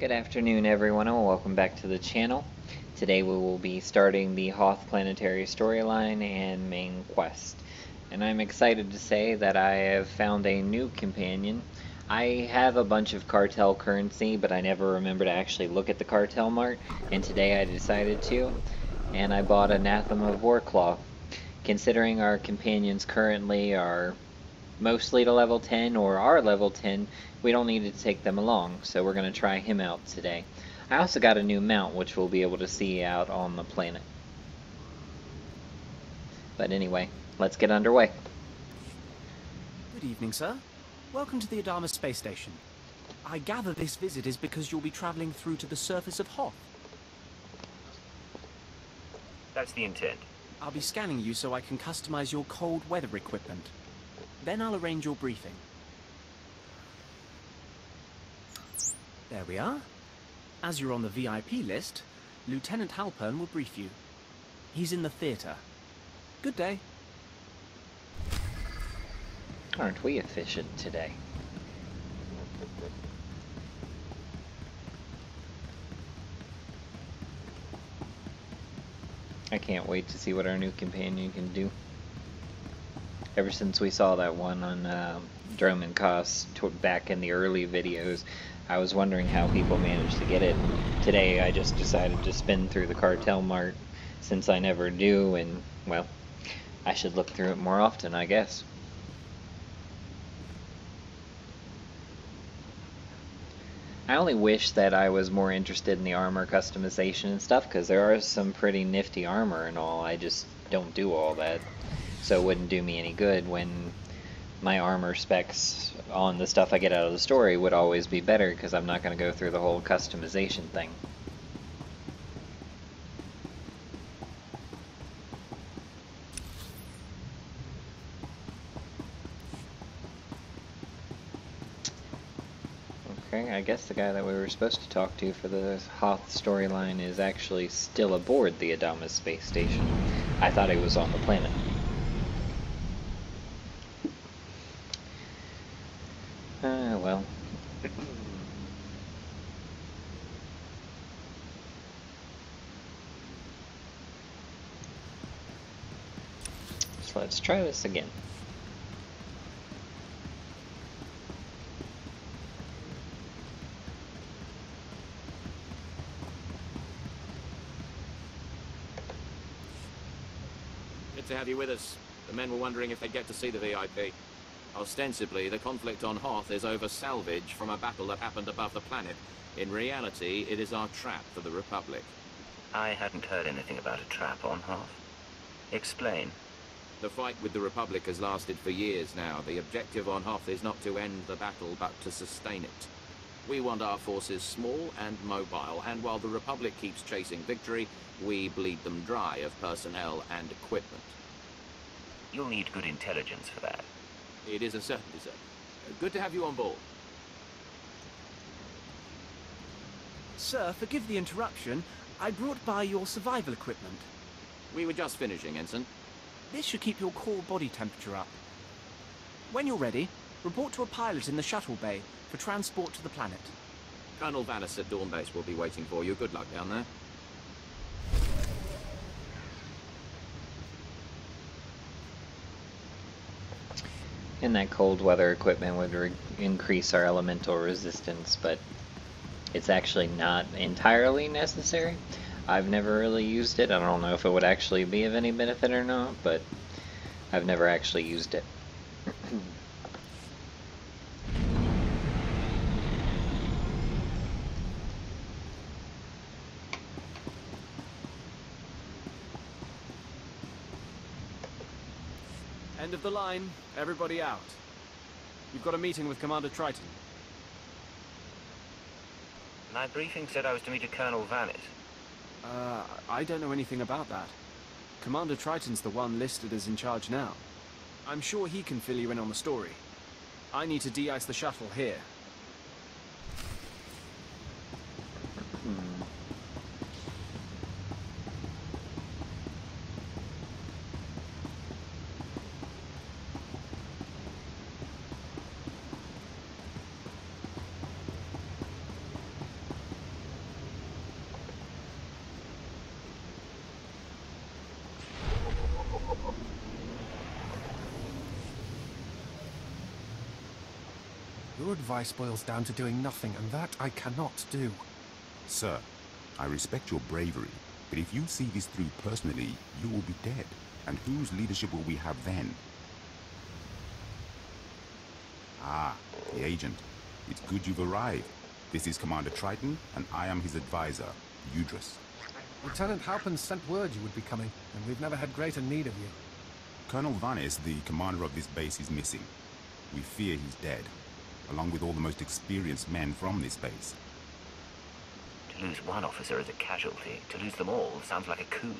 Good afternoon everyone and welcome back to the channel. Today we will be starting the Hoth Planetary storyline and main quest. And I'm excited to say that I have found a new companion. I have a bunch of cartel currency, but I never remember to actually look at the cartel mart, and today I decided to, and I bought Anathema of Warclaw. Considering our companions currently are mostly to level 10 or are level 10, we don't need to take them along, so we're going to try him out today. I also got a new mount which we'll be able to see out on the planet. But anyway, let's get underway. Good evening, sir. Welcome to the Adama space station. I gather this visit is because you'll be traveling through to the surface of Hoth. That's the intent. I'll be scanning you so I can customize your cold weather equipment. Then I'll arrange your briefing. There we are. As you're on the VIP list, Lieutenant Halpern will brief you. He's in the theater. Good day. Aren't we efficient today? I can't wait to see what our new companion can do. Ever since we saw that one on Droman Koss back in the early videos, I was wondering how people managed to get it. Today I just decided to spin through the cartel mart, since I never do, and, well, I should look through it more often, I guess. I only wish that I was more interested in the armor customization and stuff, because there are some pretty nifty armor and all. I just don't do all that. So it wouldn't do me any good when my armor specs on the stuff I get out of the story would always be better, because I'm not going to go through the whole customization thing. Okay, I guess the guy that we were supposed to talk to for the Hoth storyline is actually still aboard the Adama space station. I thought he was on the planet. Well. So let's try this again. Good to have you with us. The men were wondering if they'd get to see the VIP. Ostensibly, the conflict on Hoth is over salvage from a battle that happened above the planet. In reality, it is our trap for the Republic. I hadn't heard anything about a trap on Hoth. Explain. The fight with the Republic has lasted for years now. The objective on Hoth is not to end the battle, but to sustain it. We want our forces small and mobile, and while the Republic keeps chasing victory, we bleed them dry of personnel and equipment. You'll need good intelligence for that. It is a certainty, sir. Good to have you on board. Sir, forgive the interruption. I brought by your survival equipment. We were just finishing, Ensign. This should keep your core body temperature up. When you're ready, report to a pilot in the shuttle bay for transport to the planet. Colonel Vanis at Dawn Base will be waiting for you. Good luck down there. And that cold weather equipment would increase our elemental resistance, but it's actually not entirely necessary. I've never really used it. I don't know if it would actually be of any benefit or not, but I've never actually used it. End of the line. Everybody out. You've got a meeting with Commander Triton. My briefing said I was to meet a Colonel Vanis. I don't know anything about that. Commander Triton's the one listed as in charge now. I'm sure he can fill you in on the story. I need to de-ice the shuttle here. Your advice boils down to doing nothing, and that I cannot do. Sir, I respect your bravery, but if you see this through personally, you will be dead. And whose leadership will we have then? Ah, the agent. It's good you've arrived. This is Commander Triton, and I am his advisor, Udris. Lieutenant Halpin sent word you would be coming, and we've never had greater need of you. Colonel Vanis, the commander of this base, is missing. We fear he's dead, along with all the most experienced men from this base. To lose one officer is a casualty. To lose them all sounds like a coup.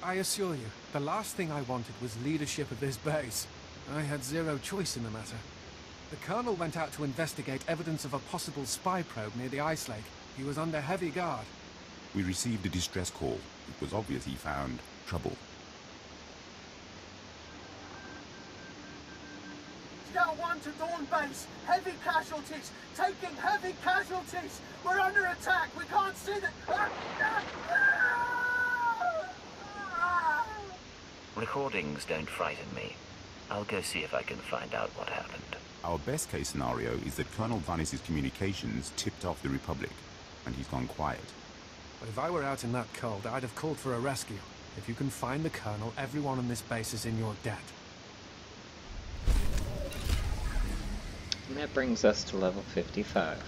I assure you, the last thing I wanted was leadership of this base. I had zero choice in the matter. The Colonel went out to investigate evidence of a possible spy probe near the ice lake. He was under heavy guard. We received a distress call. It was obvious he found trouble. Scout 1 to Dawn Base. Heavy casualties. Taking heavy casualties. We're under attack. We can't see the... Recordings don't frighten me. I'll go see if I can find out what happened. Our best case scenario is that Colonel Vanis' communications tipped off the Republic, and he's gone quiet. But if I were out in that cold, I'd have called for a rescue. If you can find the Colonel, everyone on this base is in your debt. And that brings us to level 55.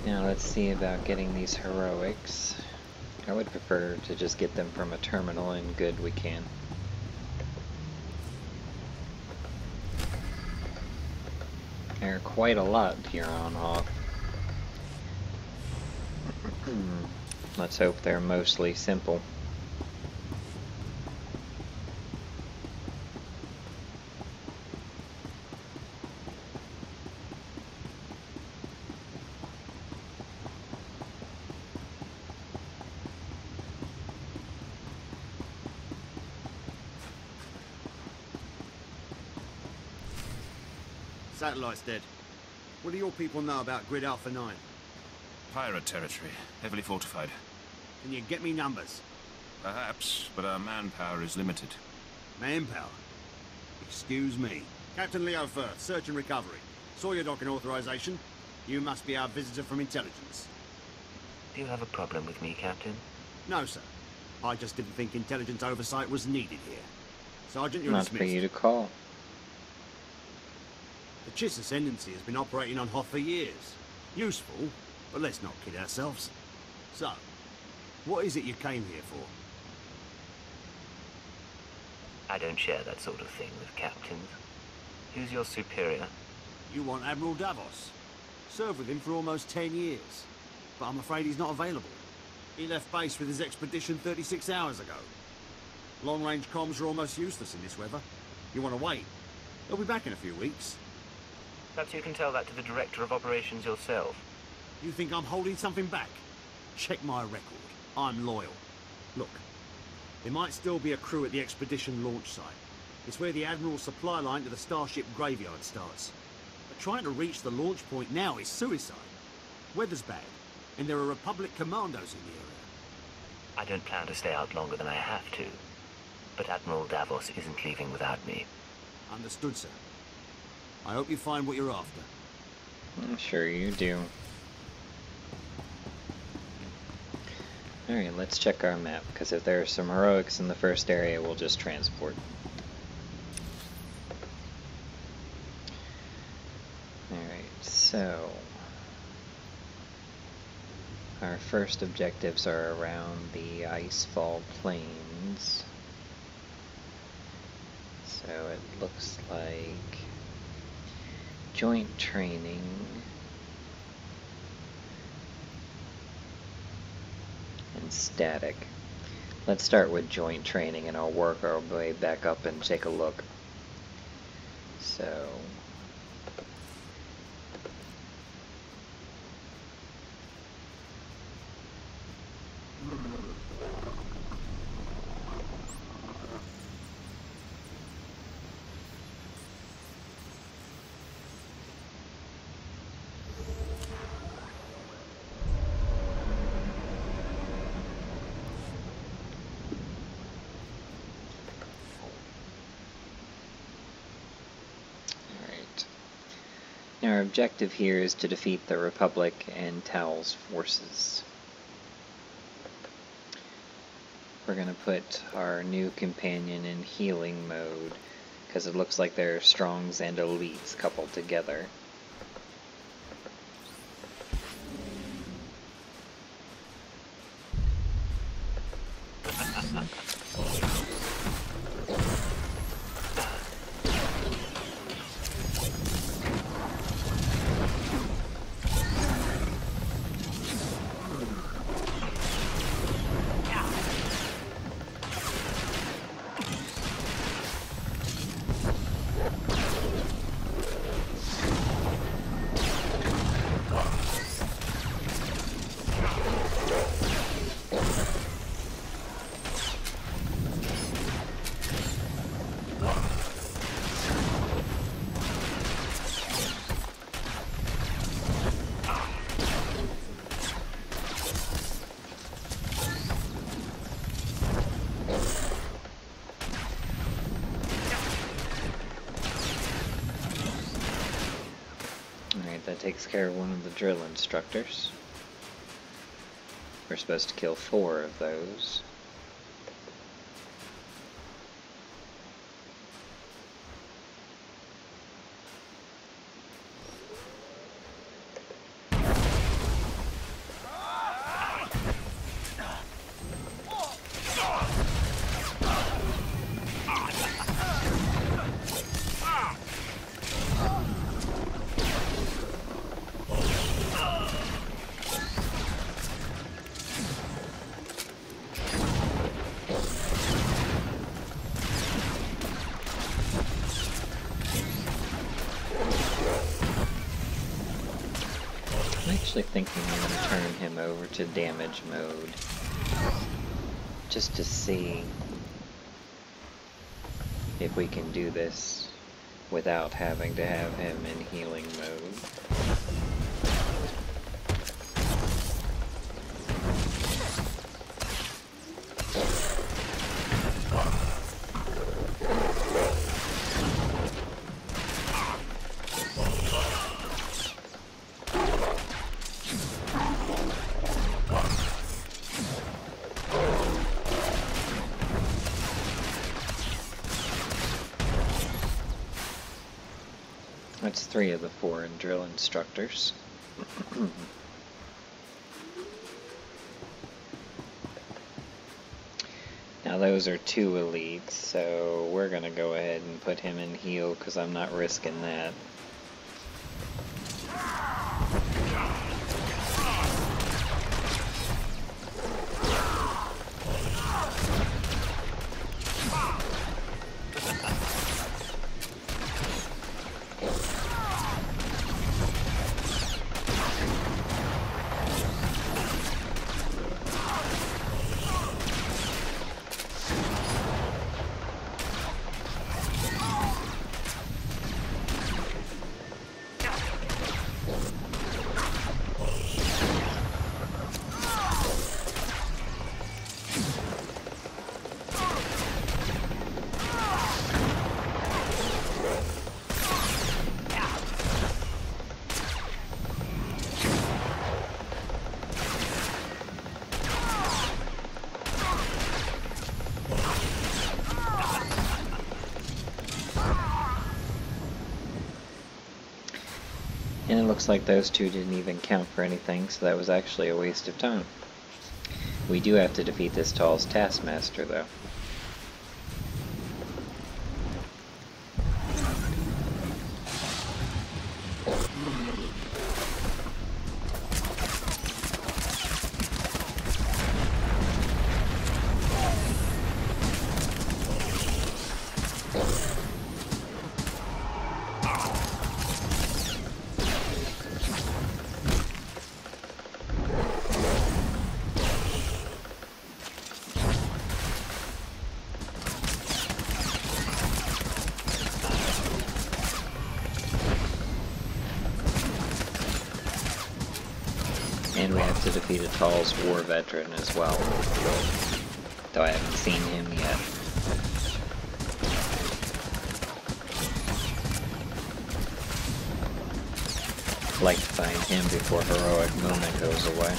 Now let's see about getting these heroics. I would prefer to just get them from a terminal, and good we can. There are quite a lot here on Hoth. Let's hope they're mostly simple. Satellite's dead. What do your people know about Grid Alpha 9? Pirate territory, heavily fortified. Can you get me numbers? Perhaps, but our manpower is limited. Manpower? Excuse me. Captain Leo Firth, search and recovery. Saw your docking authorization. You must be our visitor from intelligence. Do you have a problem with me, Captain? No, sir. I just didn't think intelligence oversight was needed here. Sergeant, you're Not dismissed. for you to call. The Chiss Ascendancy has been operating on Hoth for years. Useful, but let's not kid ourselves. So, what is it you came here for? I don't share that sort of thing with captains. Who's your superior? You want Admiral Davos. Served with him for almost 10 years. But I'm afraid he's not available. He left base with his expedition 36 hours ago. Long-range comms are almost useless in this weather. You want to wait? He'll be back in a few weeks. Perhaps you can tell that to the Director of Operations yourself. You think I'm holding something back? Check my record. I'm loyal. Look, there might still be a crew at the expedition launch site. It's where the Admiral's supply line to the Starship graveyard starts. But trying to reach the launch point now is suicide. Weather's bad, and there are Republic commandos in the area. I don't plan to stay out longer than I have to. But Admiral Davos isn't leaving without me. Understood, sir. I hope you find what you're after. I'm sure you do. Alright, let's check our map, because if there are some heroics in the first area, we'll just transport. Alright, so... our first objectives are around the Icefall Plains. So it looks like... joint training... and static. Let's start with joint training and I'll work our way back up and take a look. So... Now our objective here is to defeat the Republic and Talz forces. We're going to put our new companion in healing mode, because it looks like they're strongs and elites coupled together. That takes care of one of the drill instructors. We're supposed to kill 4 of those. I'm actually thinking I'm going to turn him over to damage mode, just to see if we can do this without having to have him in healing mode. That's 3 of the 4 drill instructors. Now those are 2 elites, so we're gonna go ahead and put him in heal because I'm not risking that. And it looks like those 2 didn't even count for anything, so that was actually a waste of time. We do have to defeat this Talz Taskmaster, though. And we have to defeat a Talz war veteran as well, though I haven't seen him yet. like to find him before heroic moment goes away.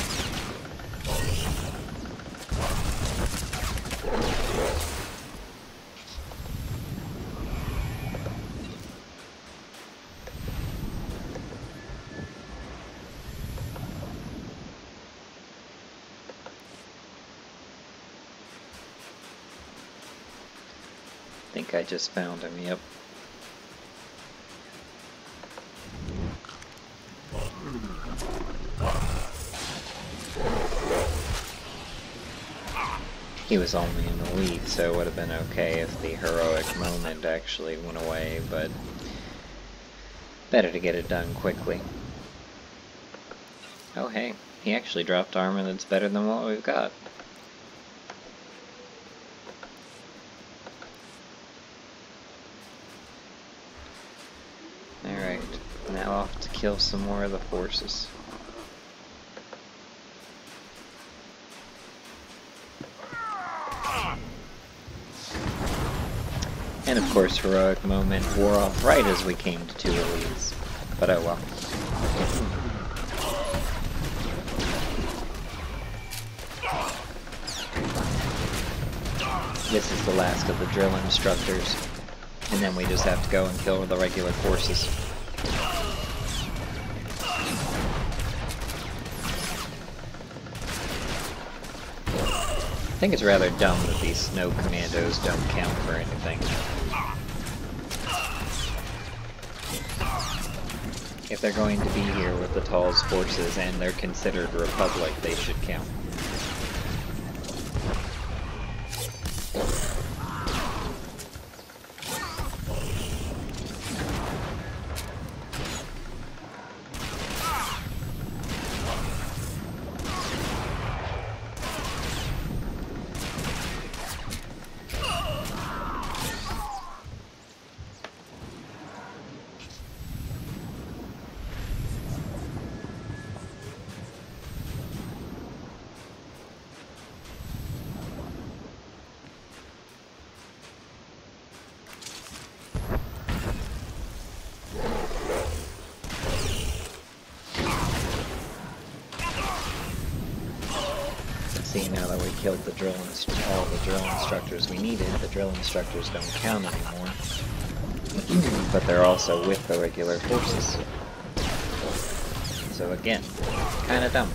I think I just found him, yep. He was only an elite, so it would have been okay if the heroic moment actually went away, but better to get it done quickly. Oh hey, he actually dropped armor that's better than what we've got. Alright, now off to kill some more of the forces. And of course, heroic moment wore off right as we came to 2 elites. But oh well. This is the last of the drill instructors. And then we just have to go and kill the regular forces. I think it's rather dumb that these snow commandos don't count for anything. If they're going to be here with the Talz forces and they're considered Republic, they should count. See, now that we killed the all the drill instructors we needed, the drill instructors don't count anymore. But they're also with the regular forces. So again, kinda dumb.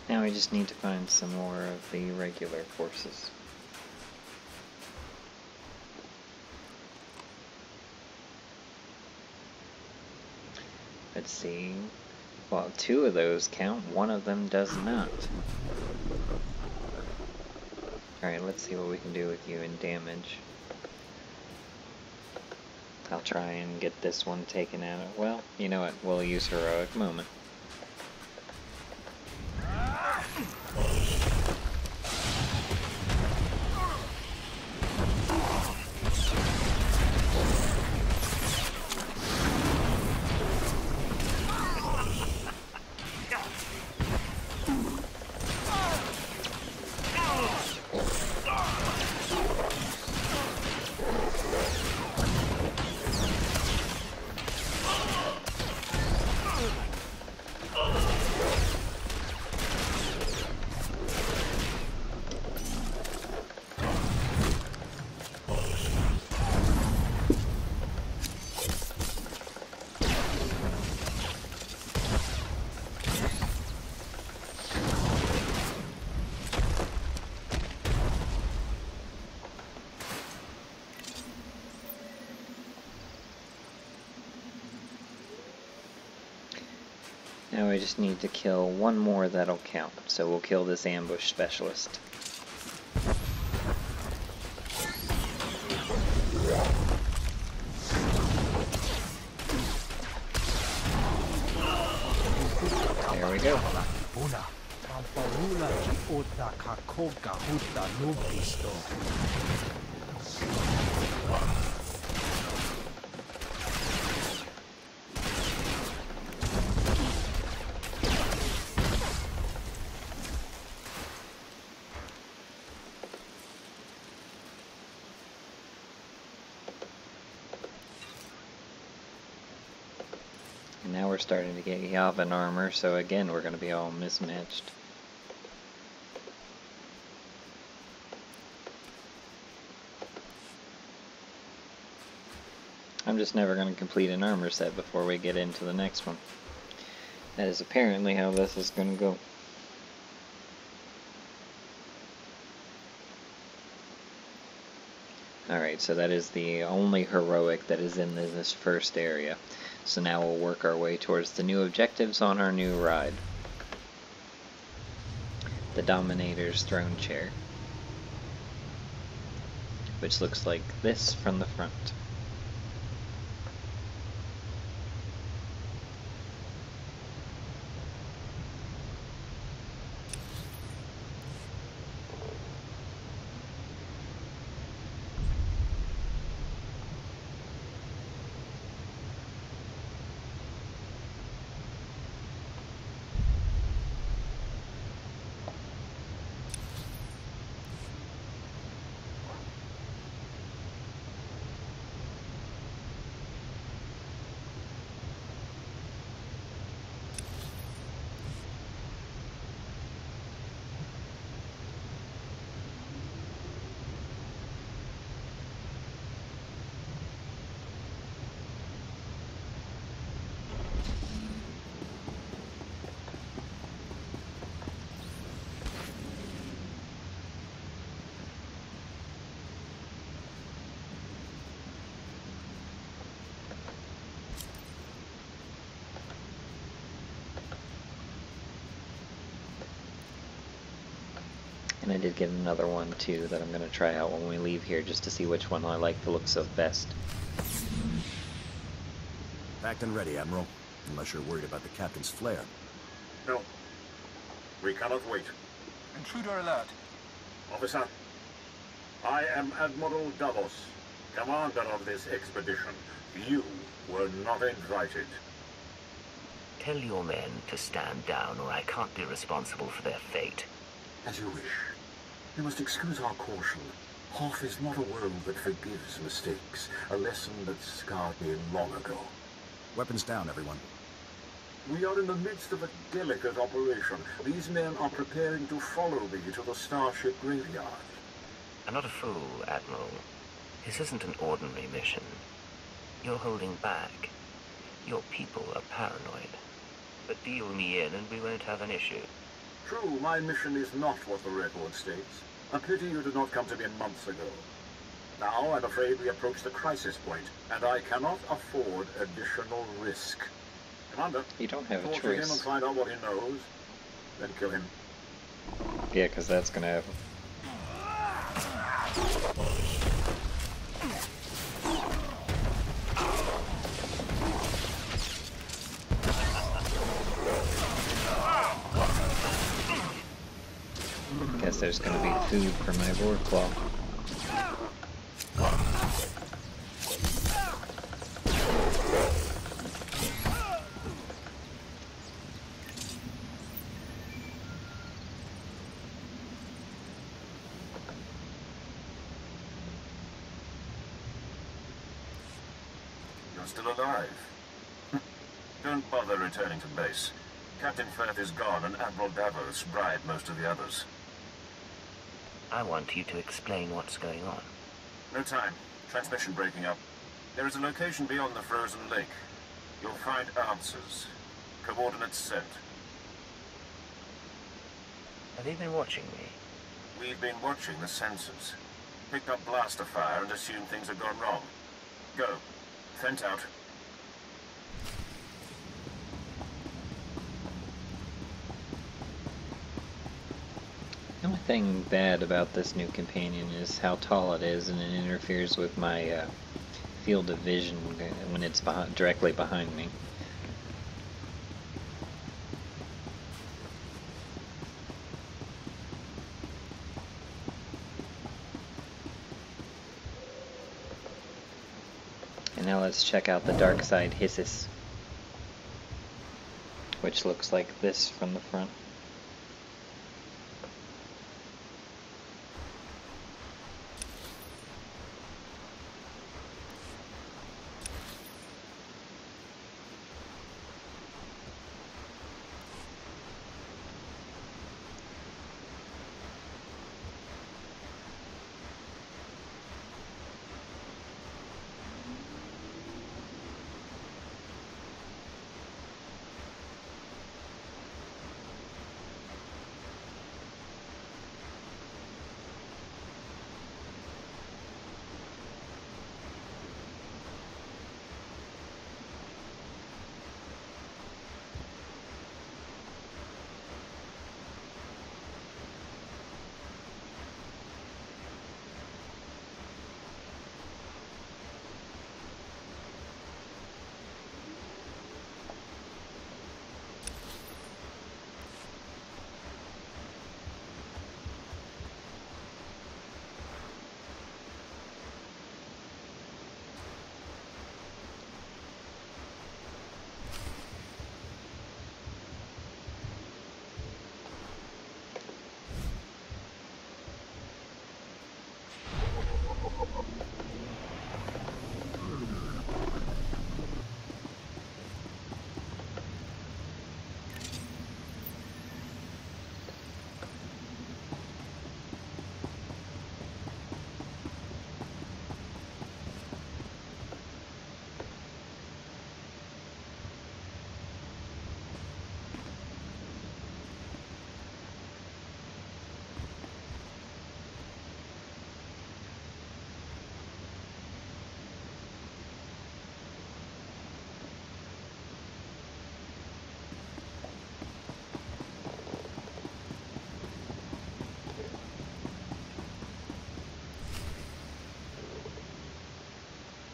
Now we just need to find some more of the regular forces. Let's see. Well, 2 of those count, 1 of them does not. Alright, let's see what we can do with you in damage. I'll try and get this one taken out. Well, you know what, we'll use heroic moment. Now we just need to kill one more that'll count. So we'll kill this ambush specialist. There we go. And now we're starting to get Yavin armor, so again we're going to be all mismatched. I'm just never going to complete an armor set before we get into the next one. That is apparently how this is going to go. Alright, so that is the only heroic that is in this first area. So now we'll work our way towards the new objectives on our new ride. The Dominator's throne chair. Which looks like this from the front. And I did get another one too that I'm going to try out when we leave here just to see which one I like the looks of best. Packed and ready, Admiral. Unless you're worried about the captain's flare. No. We cannot wait. Intruder alert. Officer, I am Admiral Davos, commander of this expedition. You were not invited. Tell your men to stand down, or I can't be responsible for their fate. As you wish. You must excuse our caution. Hoth is not a world that forgives mistakes, a lesson that scarred me long ago. Weapons down, everyone. We are in the midst of a delicate operation. These men are preparing to follow me to the starship graveyard. I'm not a fool, Admiral. This isn't an ordinary mission. You're holding back. Your people are paranoid. But deal me in and we won't have an issue. True, my mission is not what the record states. A pity you did not come to me months ago. Now, I'm afraid we approach the crisis point, and I cannot afford additional risk. Commander, you don't have a talk to him and choice. find out what he knows, then kill him. Yeah, because that's going to happen. Guess there's going to be food for my war claw. You're still alive. Don't bother returning to base. Captain Firth is gone and Admiral Davos bribed most of the others. I want you to explain what's going on. No time. Transmission breaking up. There is a location beyond the frozen lake. You'll find answers. Coordinates sent. Have you been watching me? We've been watching the sensors. Picked up blaster fire and assumed things had gone wrong. Go. Fent out. thing bad about this new companion is how tall it is, and it interferes with my field of vision when it's directly behind me. And now let's check out the dark side Hisses, which looks like this from the front.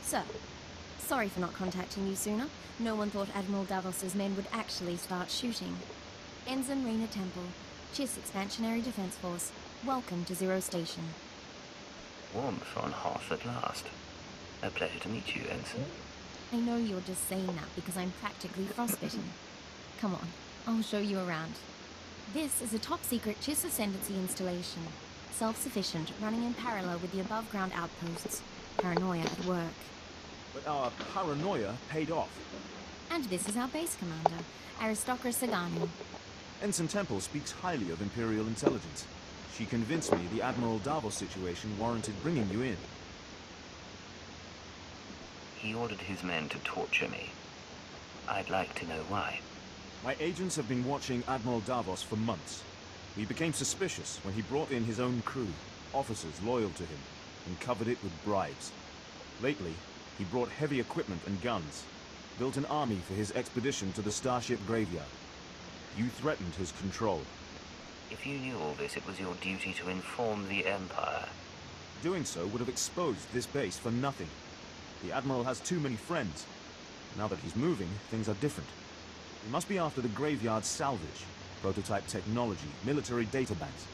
Sir, sorry for not contacting you sooner. No one thought Admiral Davos's men would actually start shooting. Ensign Rena Temple, Chiss Expansionary Defense Force. Welcome to Zero Station. Warmth on Hoth at last. A pleasure to meet you, Ensign. I know you're just saying that because I'm practically frostbitten. Come on, I'll show you around. This is a top-secret Chiss Ascendancy installation. Self-sufficient, running in parallel with the above-ground outposts. Paranoia at work. But our paranoia paid off. And this is our base commander, Aristocra Sagani. Ensign Temple speaks highly of Imperial intelligence. She convinced me the Admiral Davos situation warranted bringing you in. He ordered his men to torture me. I'd like to know why. My agents have been watching Admiral Davos for months. We became suspicious when he brought in his own crew, officers loyal to him, and covered it with bribes. Lately, he brought heavy equipment and guns, built an army for his expedition to the Starship Graveyard. You threatened his control. If you knew all this, it was your duty to inform the Empire. Doing so would have exposed this base for nothing. The Admiral has too many friends. Now that he's moving, things are different. He must be after the Graveyard's salvage, prototype technology, military databanks.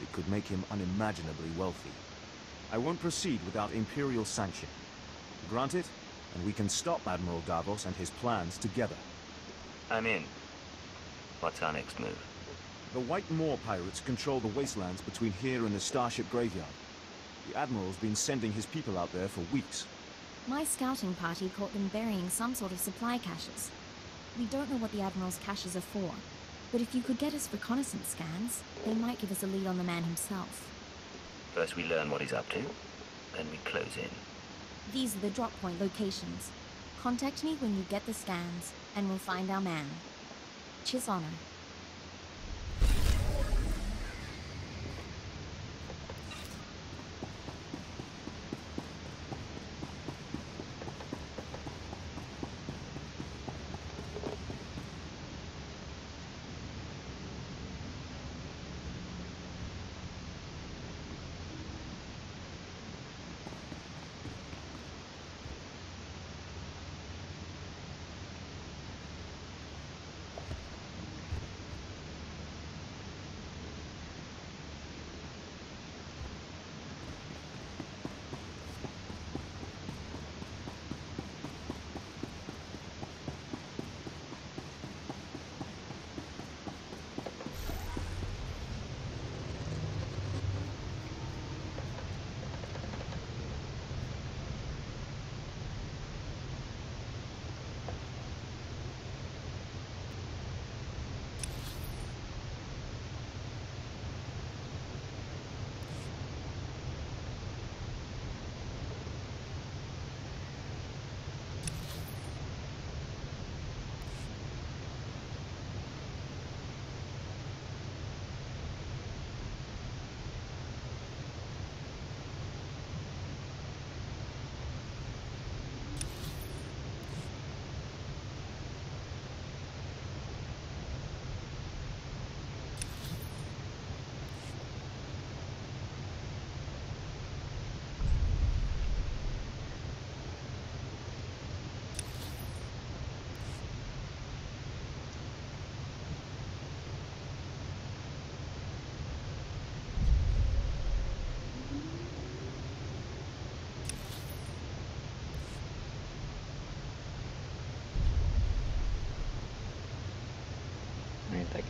It could make him unimaginably wealthy. I won't proceed without Imperial sanction. Grant it, and we can stop Admiral Davos and his plans together. I'm in. What's our next move? The White Moor pirates control the wastelands between here and the Starship Graveyard. The Admiral's been sending his people out there for weeks. My scouting party caught them burying some sort of supply caches. We don't know what the Admiral's caches are for, but if you could get us reconnaissance scans, they might give us a lead on the man himself. First we learn what he's up to, then we close in. These are the drop point locations. Contact me when you get the scans, and we'll find our man. Chiss honor.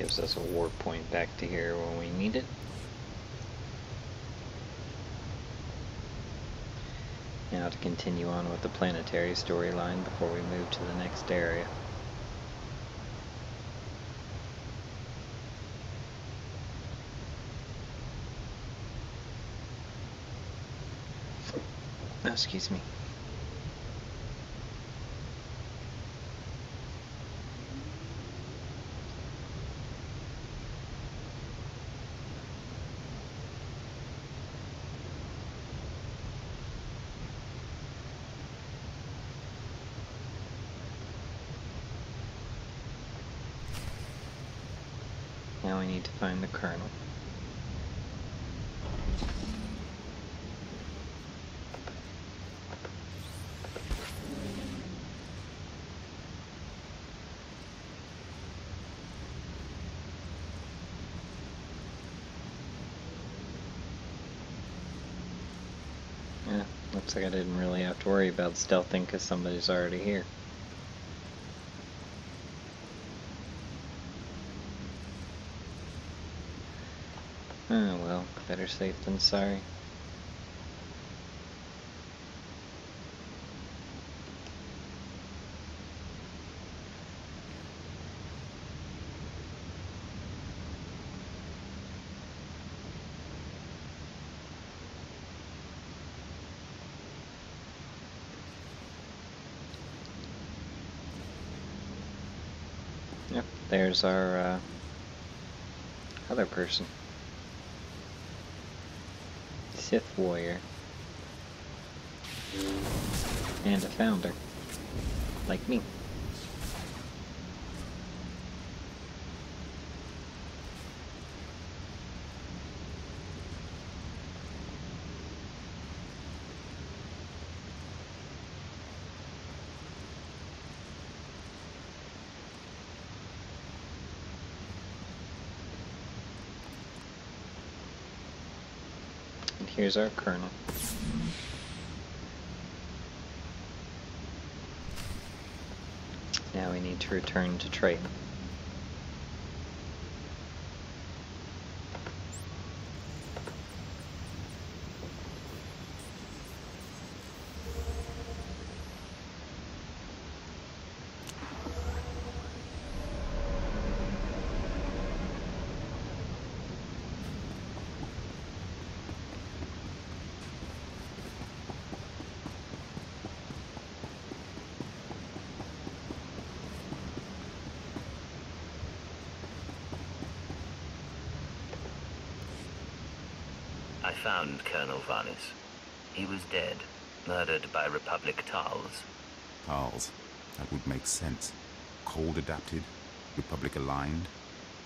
gives us a warp point back to here when we need it. Now to continue on with the planetary storyline before we move to the next area. Oh, excuse me. Now we need to find the kernel. Yeah, looks like I didn't really have to worry about stealthing because somebody's already here. Oh well, better safe than sorry. Yep, there's our other person. Sith warrior. And a founder. Like me. Here's our kernel. Now we need to return to Triton. I found Colonel Varnis. He was dead, murdered by Republic Talz. Talz. That would make sense. Cold adapted, Republic aligned.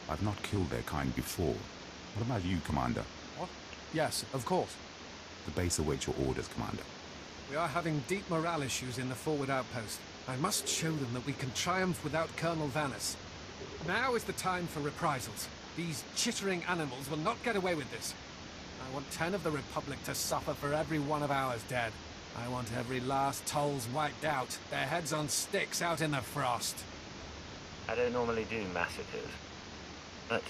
I've not killed their kind before. What about you, Commander? What? Yes, of course. The base awaits your orders, Commander. We are having deep morale issues in the forward outpost. I must show them that we can triumph without Colonel Varnis. Now is the time for reprisals. These chittering animals will not get away with this. I want 10 of the Republic to suffer for every one of ours dead. I want every last Talz wiped out, their heads on sticks out in the frost. I don't normally do massacres, but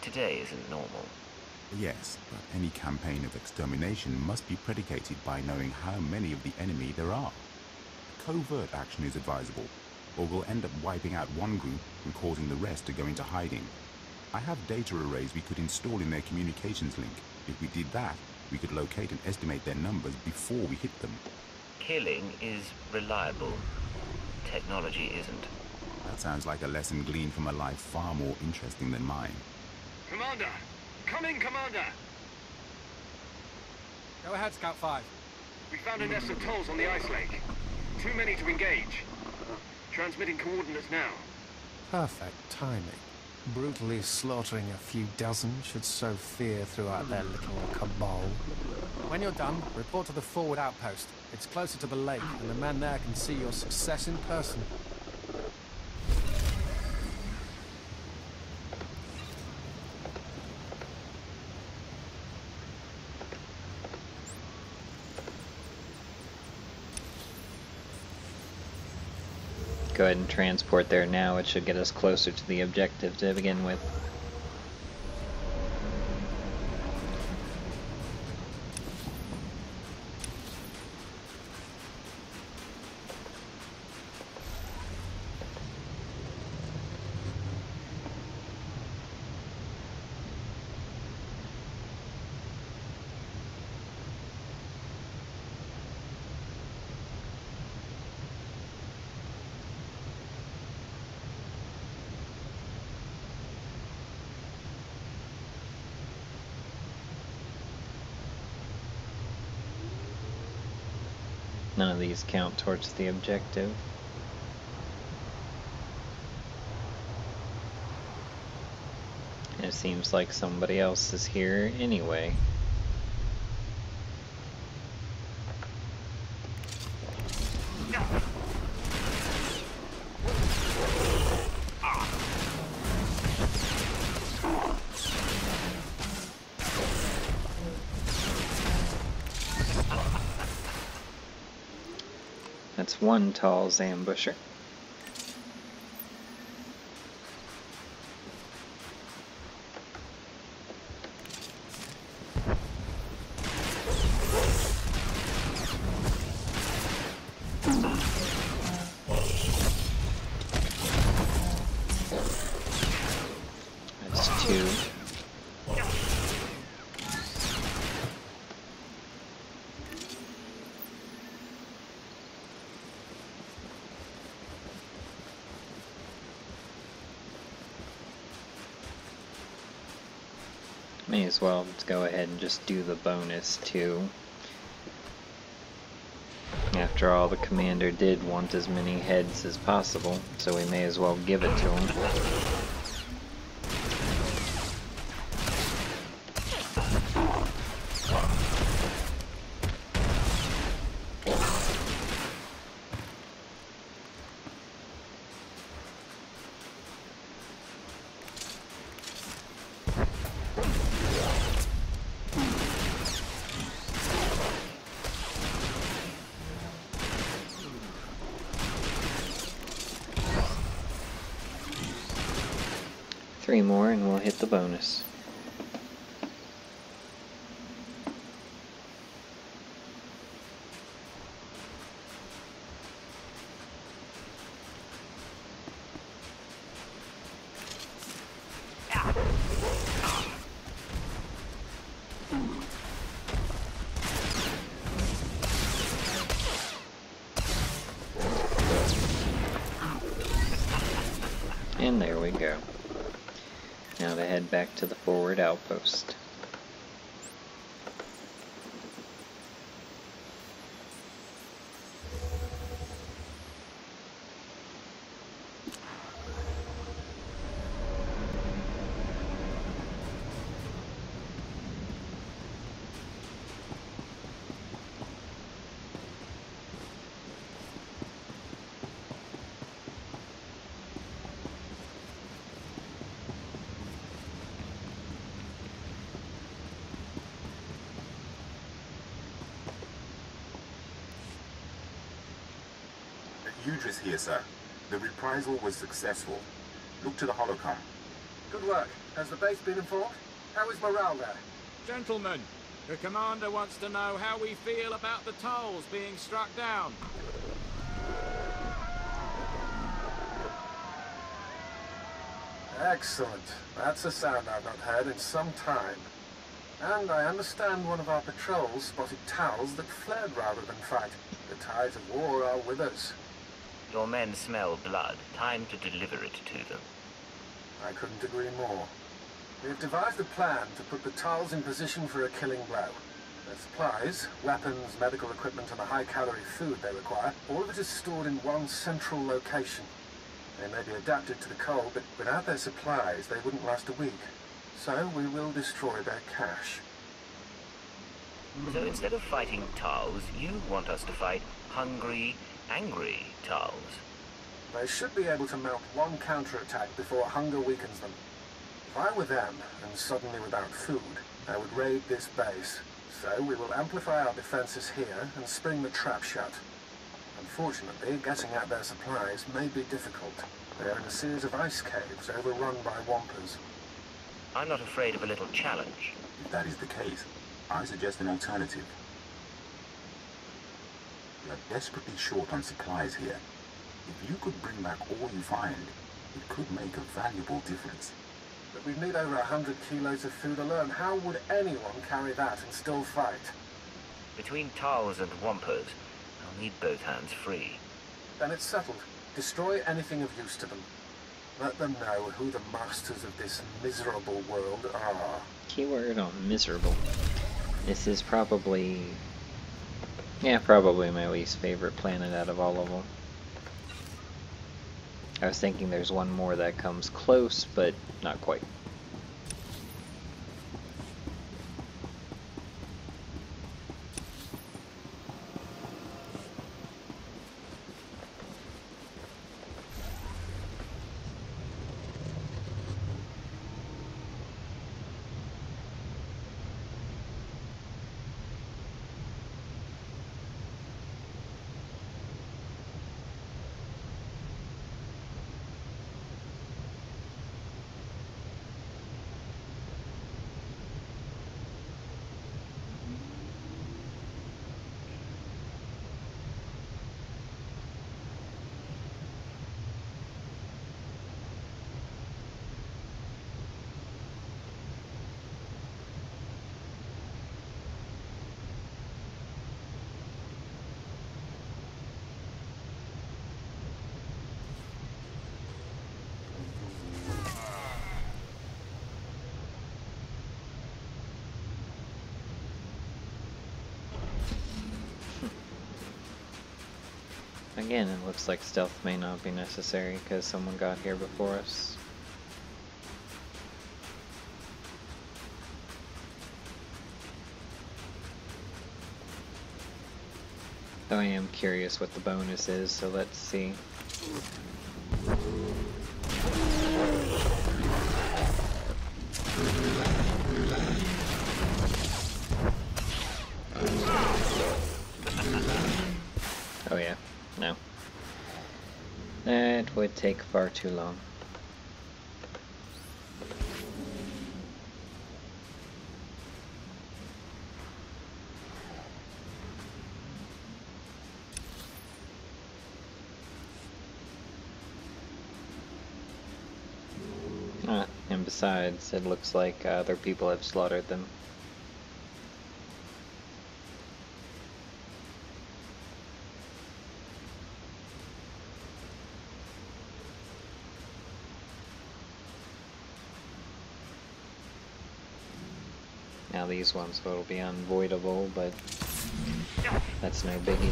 today isn't normal. Yes, but any campaign of extermination must be predicated by knowing how many of the enemy there are. Covert action is advisable, or we'll end up wiping out one group and causing the rest to go into hiding. I have data arrays we could install in their communications link. If we did that, we could locate and estimate their numbers before we hit them. Killing is reliable. Technology isn't. That sounds like a lesson gleaned from a life far more interesting than mine. Commander! Come in, Commander! Go ahead, Scout 5. We found a nest of Talz on the ice lake. Too many to engage. Transmitting coordinates now. Perfect timing. Brutally slaughtering a few dozen should sow fear throughout their little cabal. When you're done, report to the forward outpost. It's closer to the lake, and the men there can see your success in person. go ahead and transport there now. It should get us closer to the objective to begin with. None of these count towards the objective. And it seems like somebody else is here anyway. That's one Talz ambusher. That's two. May as well go ahead and just do the bonus too. After all, the commander did want as many heads as possible, so we may as well give it to him. 3 more and we'll hit the bonus. And there we go. Now to head back to the forward outpost. Udris here, sir. The reprisal was successful. Look to the holocom. Good work. Has the base been informed? How is morale there? Gentlemen, the commander wants to know how we feel about the Talz being struck down. Excellent. That's a sound I've not heard in some time. And I understand one of our patrols spotted Talz that fled rather than fight. The tides of war are with us. Your men smell blood. Time to deliver it to them. I couldn't agree more. We have devised a plan to put the Talz in position for a killing blow. Their supplies, weapons, medical equipment, and the high-calorie food they require, all of it is stored in one central location. They may be adapted to the cold, but without their supplies, they wouldn't last a week. So we will destroy their cache. So instead of fighting Talz, you want us to fight hungry, angry Talz. They should be able to mount one counterattack before hunger weakens them. If I were them, and suddenly without food, I would raid this base. So we will amplify our defenses here and spring the trap shut. Unfortunately, getting at their supplies may be difficult. They are in a series of ice caves overrun by Wampers. I'm not afraid of a little challenge. If that is the case, I suggest an alternative. We are desperately short on supplies here. If you could bring back all you find, it could make a valuable difference. But we'd need over 100 kilos of food alone. How would anyone carry that and still fight? Between Talz and Wampers, I'll need both hands free. Then it's settled. Destroy anything of use to them. Let them know who the masters of this miserable world are. Keyword on miserable. This is probably... yeah, probably my least favorite planet out of all of them. I was thinking there's one more that comes close, but not quite. Again, it looks like stealth may not be necessary because someone got here before us. Though I am curious what the bonus is, so let's see. Oh yeah, no. That would take far too long. And besides, it looks like other people have slaughtered them. Now these ones will be unavoidable, but that's no biggie.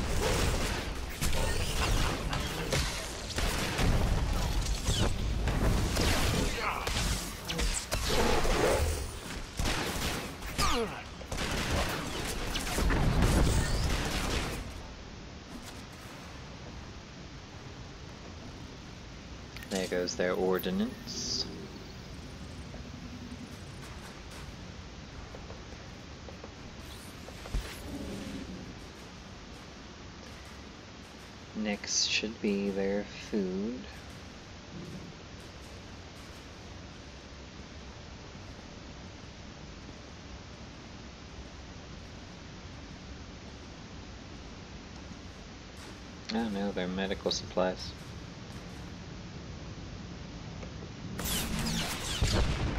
There goes their ordnance. Next should be their food. Oh no, their medical supplies.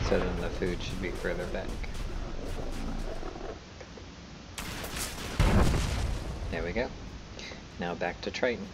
So then the food should be further back. There we go. Now back to Triton.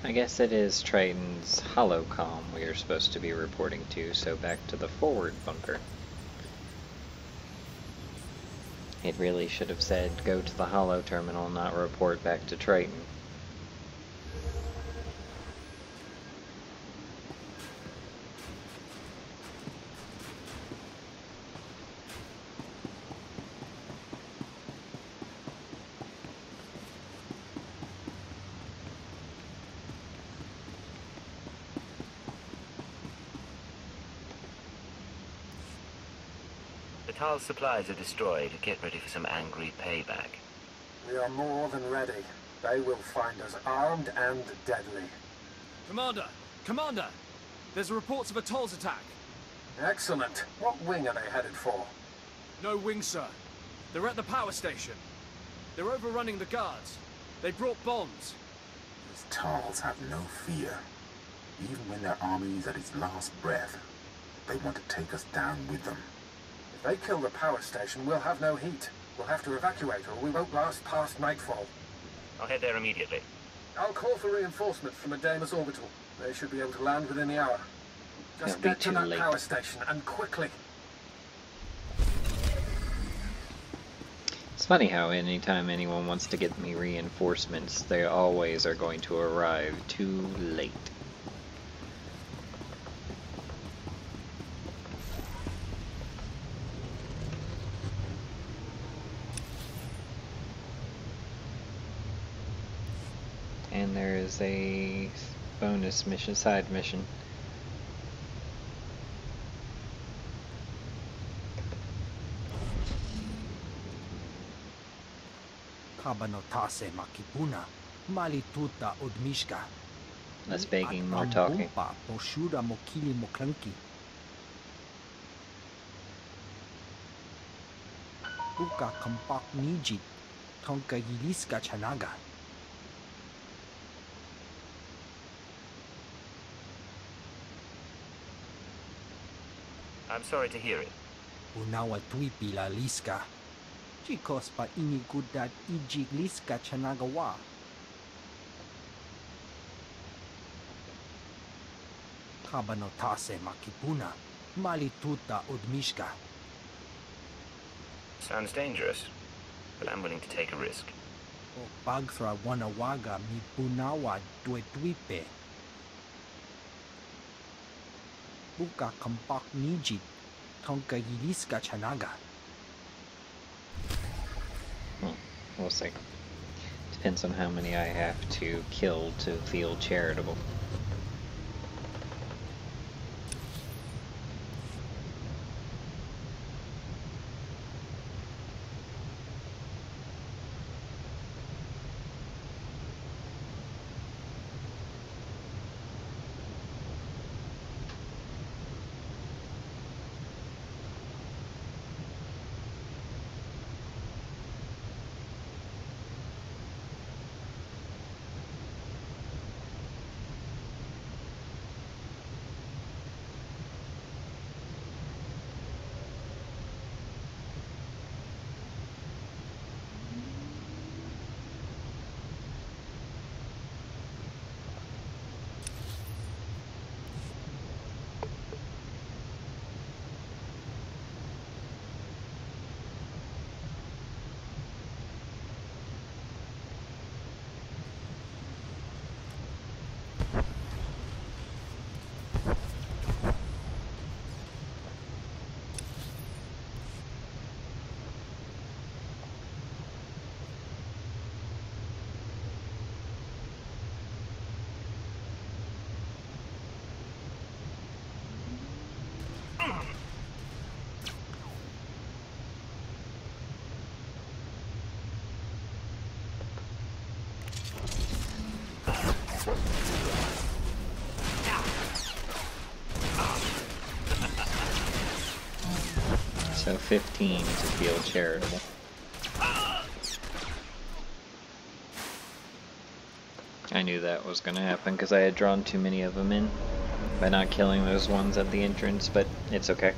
I guess it is Triton's holocom we are supposed to be reporting to, so back to the forward bunker. It really should have said go to the holo terminal, not report back to Triton. The Talz supplies are destroyed. Get ready for some angry payback. We are more than ready. They will find us armed and deadly. Commander! Commander! There's reports of a Talz attack. Excellent. What wing are they headed for? No wing, sir. They're at the power station. They're overrunning the guards. They brought bombs. These Talz have no fear. Even when their army is at its last breath, they want to take us down with them. If they kill the power station, we'll have no heat. We'll have to evacuate, or we won't last past nightfall. I'll head there immediately. I'll call for reinforcements from a Damus orbital. They should be able to land within the hour. Just It'll be get to too that late. power station, and quickly. It's funny how anytime anyone wants to get me reinforcements, they always are going to arrive too late. And there is a bonus mission, side mission. Kabanotase makipuna, malituta odmishka. Less begging, more talking. Poshura mokili moklanki. Buka kampak niji, tonka giliska chanaga. I'm sorry to hear it. Unawa tuipi la liska. Chikos pa inigudat ijik liska chanagawa. Kabanotase makipuna, malituta odmishka. Sounds dangerous, but I'm willing to take a risk. O pagthra wanawaga mi punawa duetuipe. Buka kampak niji, tonka giliska chanaga. We'll see. Depends on how many I have to kill to feel charitable. So 15 to feel charitable. I knew that was going to happen because I had drawn too many of them in by not killing those ones at the entrance, but it's okay.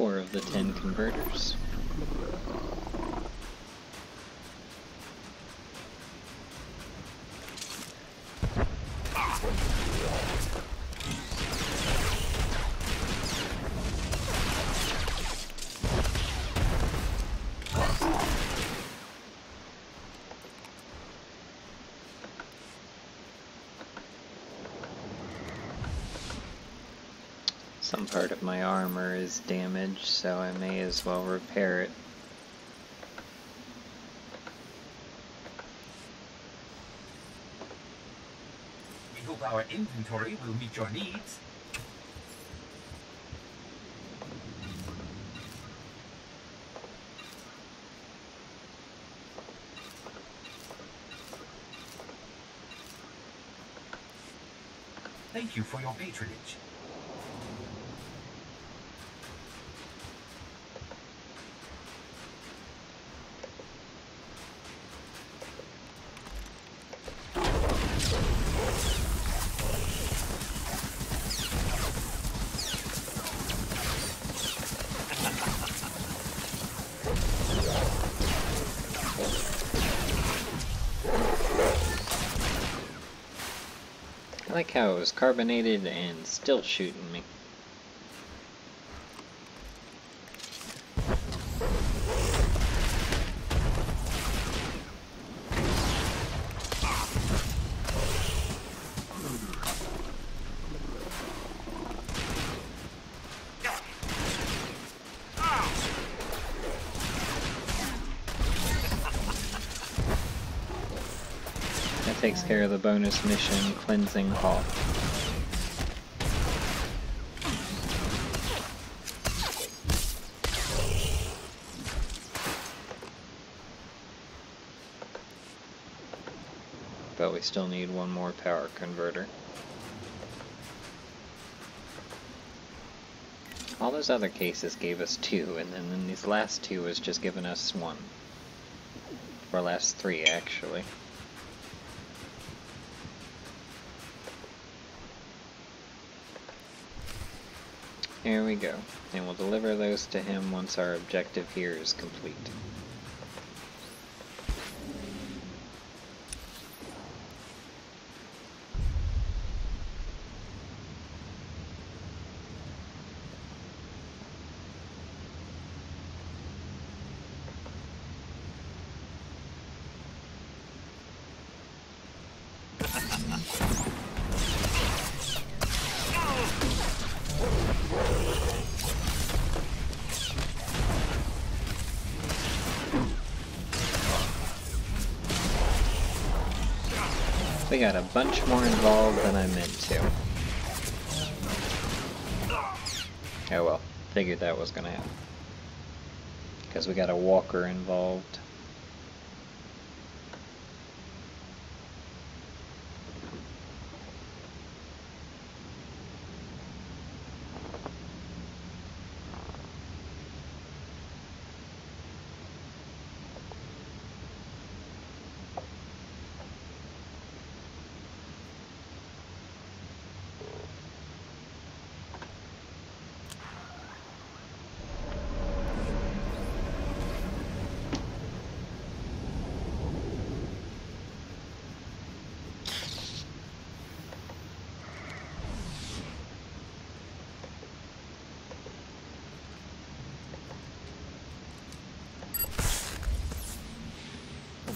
4 of the 10 converters. Some part of my armor is damaged, so I may as well repair it. We hope our inventory will meet your needs. Thank you for your patronage. I like how it was carbonated and still shooting me. That takes care of the bonus mission, Cleansing Hall. But we still need one more power converter. All those other cases gave us 2, and then these last 2 has just given us 1. Or last 3, actually. Here we go, and we'll deliver those to him once our objective here is complete. We got a bunch more involved than I meant to. Oh well, figured that was gonna happen. Because we got a walker involved.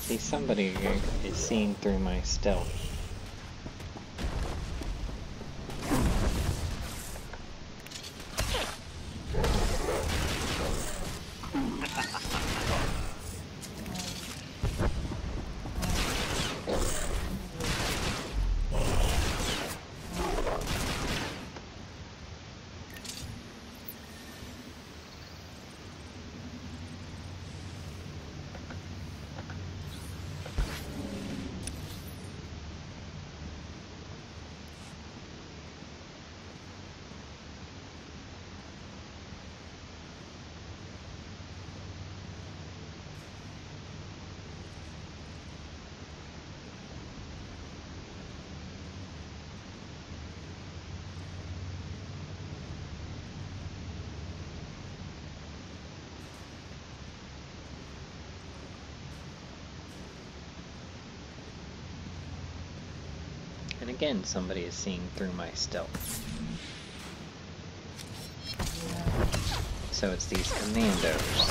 See, somebody is seeing through my stealth. again somebody is seeing through my stealth. So it's these commandos.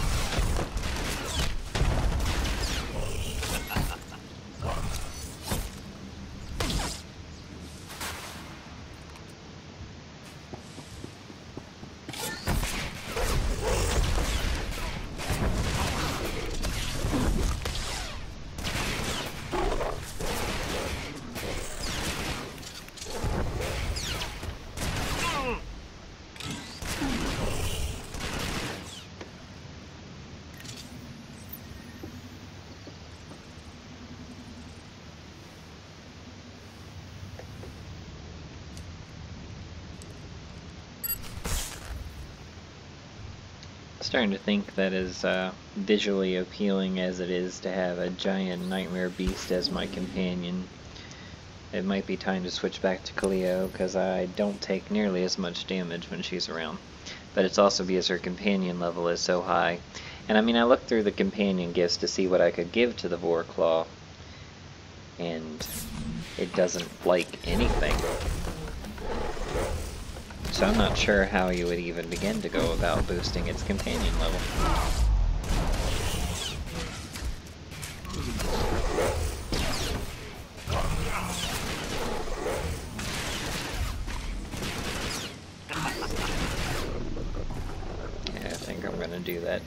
Starting to think that as visually appealing as it is to have a giant nightmare beast as my companion, it might be time to switch back to Cleo, because I don't take nearly as much damage when she's around. But it's also because her companion level is so high. And I mean, I looked through the companion gifts to see what I could give to the Vorclaw, and it doesn't like anything. So I'm not sure how you would even begin to go about boosting its companion level. Yeah, I think I'm gonna do that,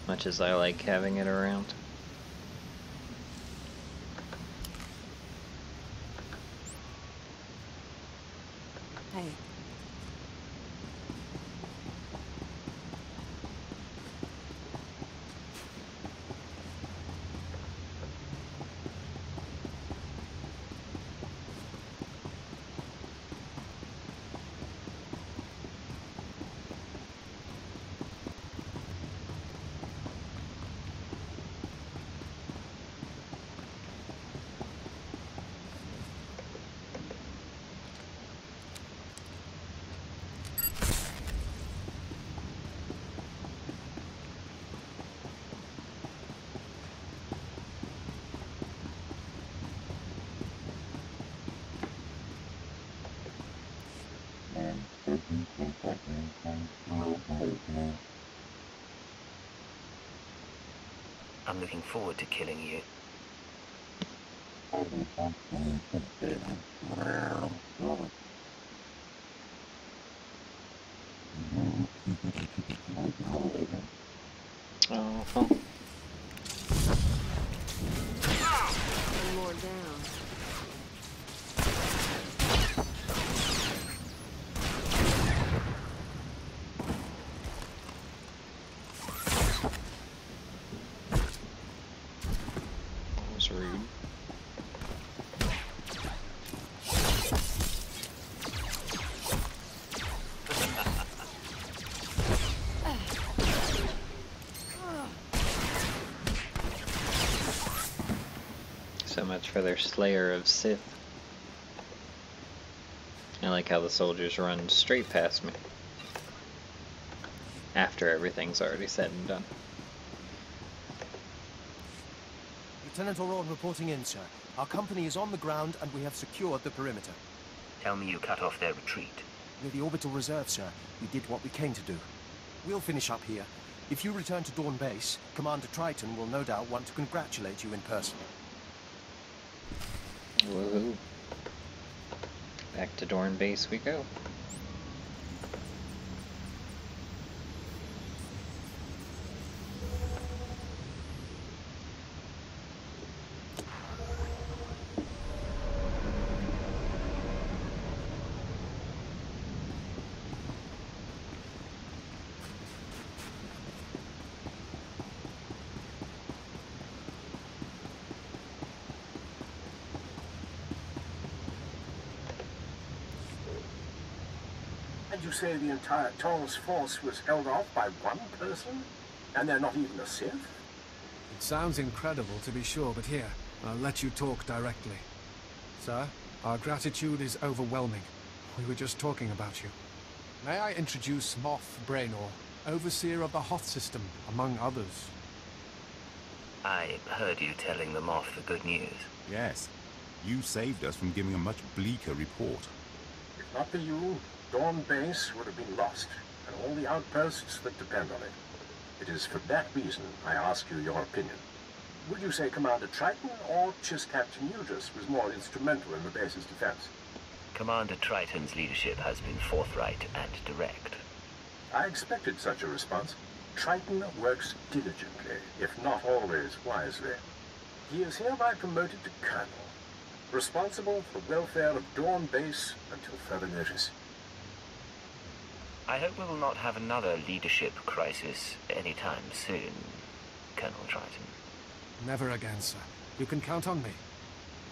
much as I like having it around. Hey. I'm looking forward to killing you. Oh. One more down. Rude. So much for their Slayer of Sith. I like how the soldiers run straight past me after everything's already said and done. Lieutenant O'Rourke reporting in, sir. Our company is on the ground and we have secured the perimeter. Tell me you cut off their retreat. We're the orbital reserve, sir. We did what we came to do. We'll finish up here. If you return to Dawn Base, Commander Triton will no doubt want to congratulate you in person. Woohoo. Back to Dorn Base we go. And you say the entire Talz force was held off by one person? And they're not even a Sith? It sounds incredible, to be sure, but here, I'll let you talk directly. Sir, our gratitude is overwhelming. We were just talking about you. May I introduce Moff Braynor, overseer of the Hoth system, among others. I heard you telling them off the good news. Yes. You saved us from giving a much bleaker report. If not for you, Dawn Base would have been lost, and all the outposts that depend on it. It is for that reason I ask you your opinion. Would you say Commander Triton or Chiss Captain Udris was more instrumental in the base's defense? Commander Triton's leadership has been forthright and direct. I expected such a response. Triton works diligently, if not always wisely. He is hereby promoted to Colonel, responsible for the welfare of Dawn Base until further notice. I hope we will not have another leadership crisis anytime soon, Colonel Triton. Never again, sir. You can count on me.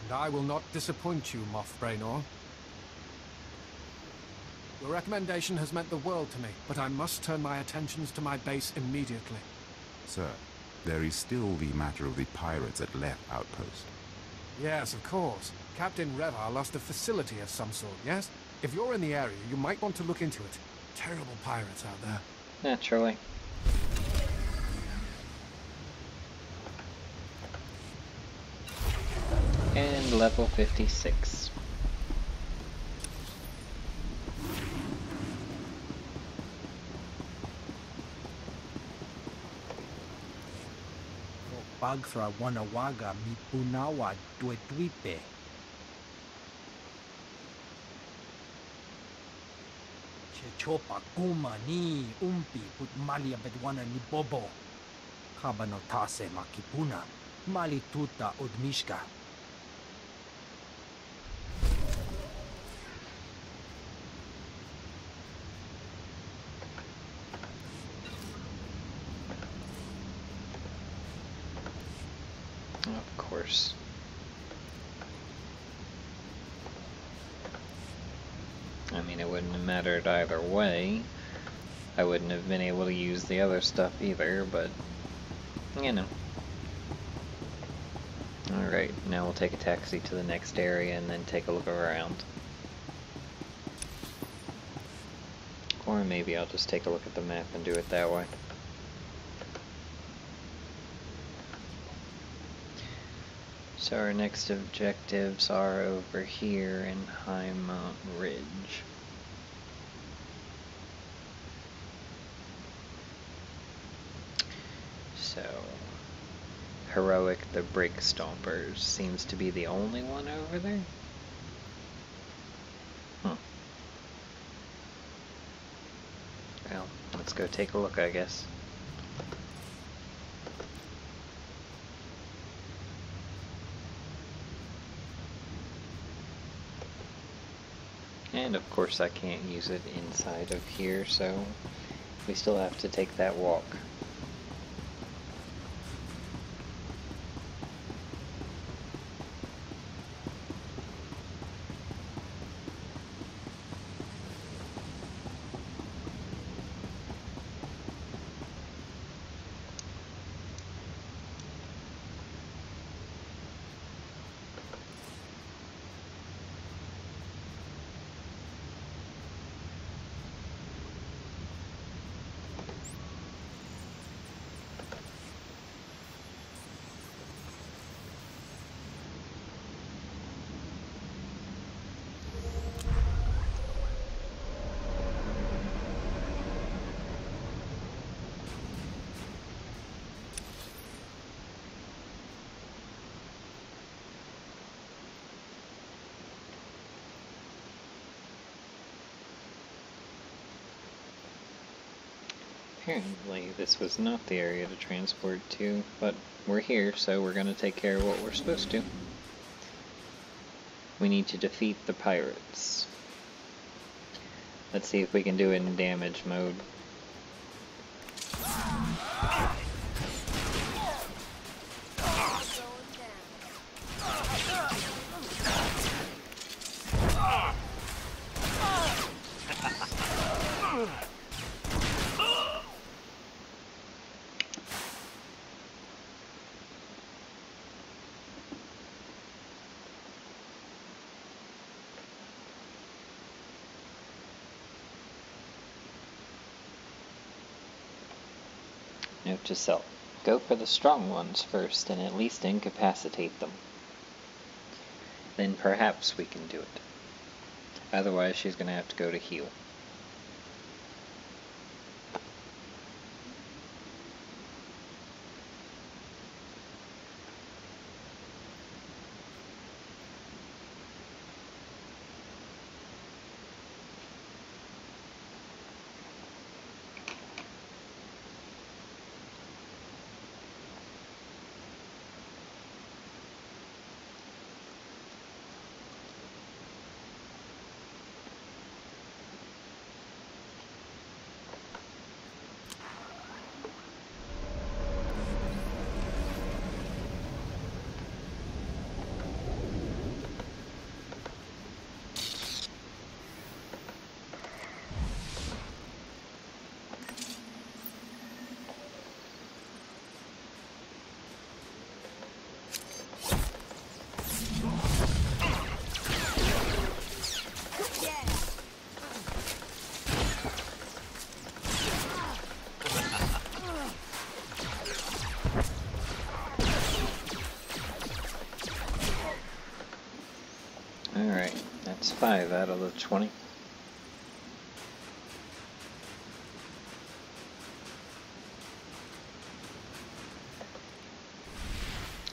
And I will not disappoint you, Moff Braynor. Your recommendation has meant the world to me, but I must turn my attentions to my base immediately. Sir, there is still the matter of the pirates at Leth Outpost. Yes, of course. Captain Revar lost a facility of some sort, yes? If you're in the area, you might want to look into it. Terrible pirates out there. Naturally. And level 56. Bagthra wanawaga mi punawa tuetuipe. Chechopa kuma ni umpi put malia bedwana ni bobo. Kabano tase makipuna. Mali tuta odmishka. Of course. I mean, it wouldn't have mattered either way. I wouldn't have been able to use the other stuff either, but, you know. Alright, now we'll take a taxi to the next area and then take a look around. Or maybe I'll just take a look at the map and do it that way. So our next objectives are over here in High Mount Ridge. So, Heroic the Break Stompers seems to be the only one over there. Huh. Well, let's go take a look, I guess. And of course I can't use it inside of here, so we still have to take that walk. Apparently this was not the area to transport to, but we're here, so we're going to take care of what we're supposed to. We need to defeat the pirates. Let's see if we can do it in damage mode. Note to self. Go for the strong ones first and at least incapacitate them. then perhaps we can do it. Otherwise, she's going to have to go to heal. Alright, that's 5 out of the 20.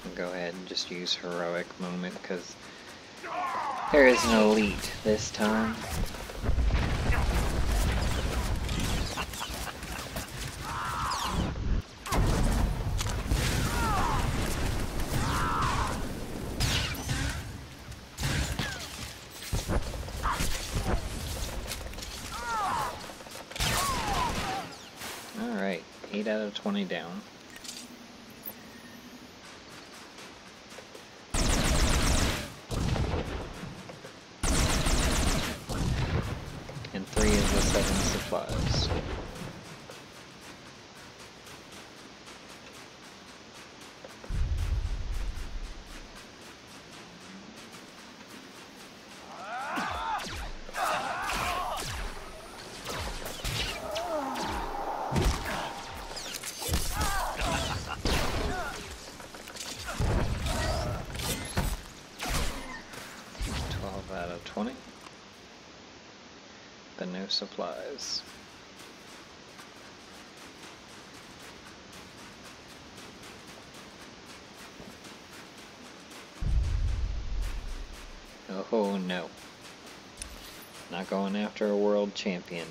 I'll go ahead and just use Heroic Moment, because there is an elite this time. Alright, 8 out of 20 down. And 3 of the 7 supplies. Out of 20, but no supplies. Oh no, not going after a world champion.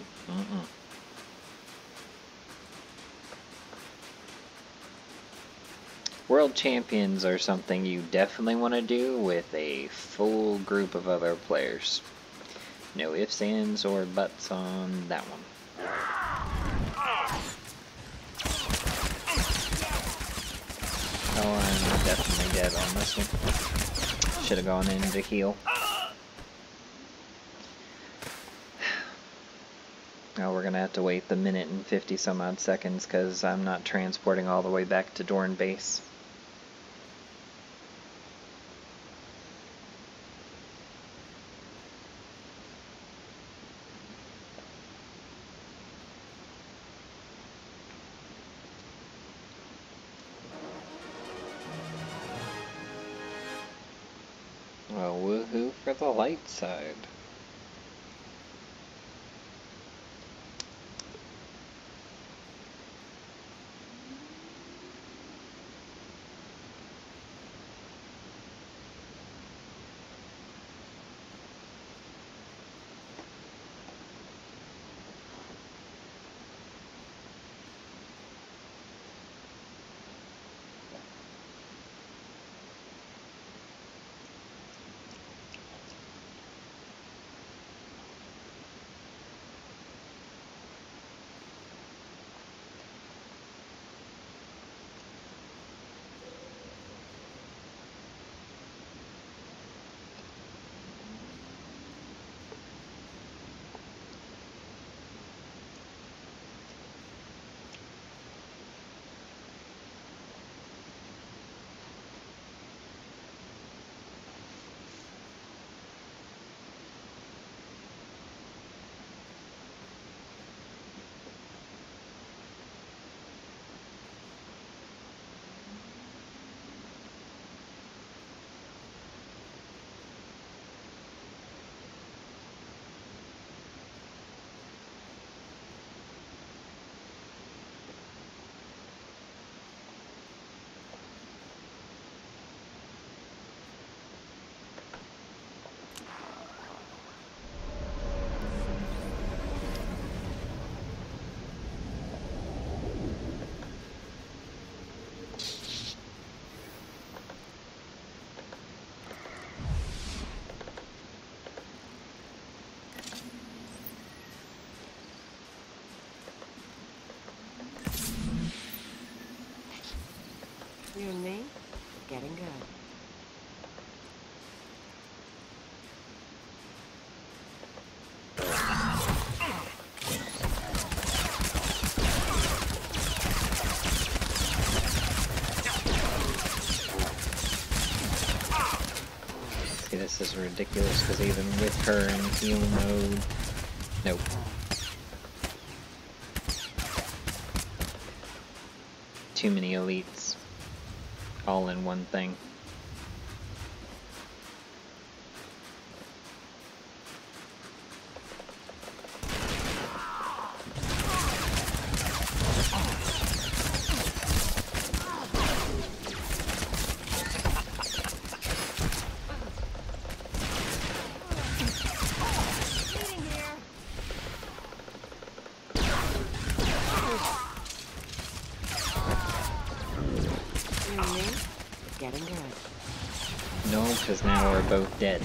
World champions are something you definitely want to do with a full group of other players. No ifs, ands, or buts on that one. Oh, I'm definitely dead on this one. Should have gone in to heal. Now we're going to have to wait the minute and 50 some odd seconds because I'm not transporting all the way back to Dorn base. Well, woohoo for the light side. You and me? Getting good. See, this is ridiculous because even with her in heal mode, nope. Too many elites, all in one thing. Getting good. No, because now we're both dead.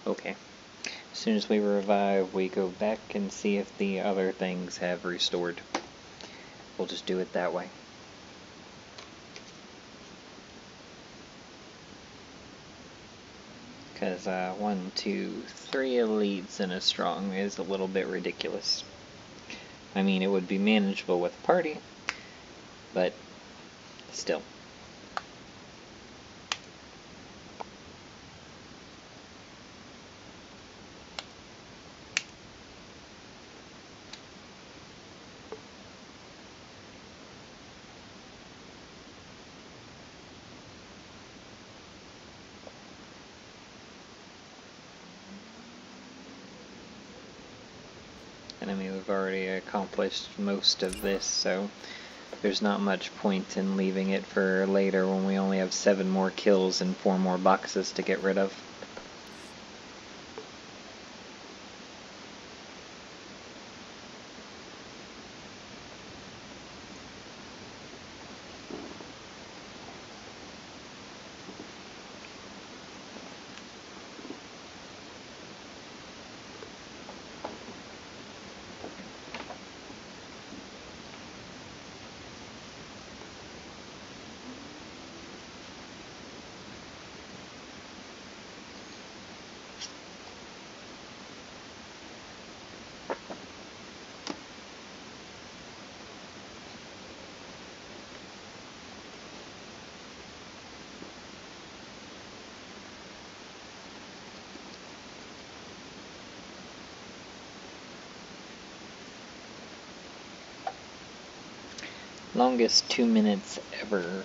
Okay. As soon as we revive, we go back and see if the other things have restored. We'll just do it that way. Because 1, 2, 3 elites and a strong is a little bit ridiculous. I mean, it would be manageable with a party, but still. And I mean, we've already accomplished most of this, so there's not much point in leaving it for later when we only have 7 more kills and 4 more boxes to get rid of. Longest 2 minutes ever.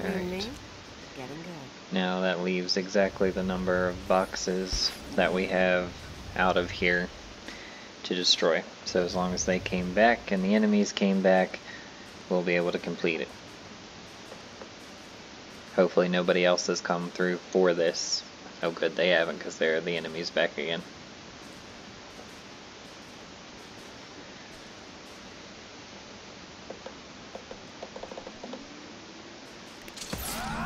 Alright. Now that leaves exactly the number of boxes that we have out of here to destroy. So as long as they came back and the enemies came back, we'll be able to complete it. Hopefully nobody else has come through for this Oh good, they haven't, because they're the enemies back again.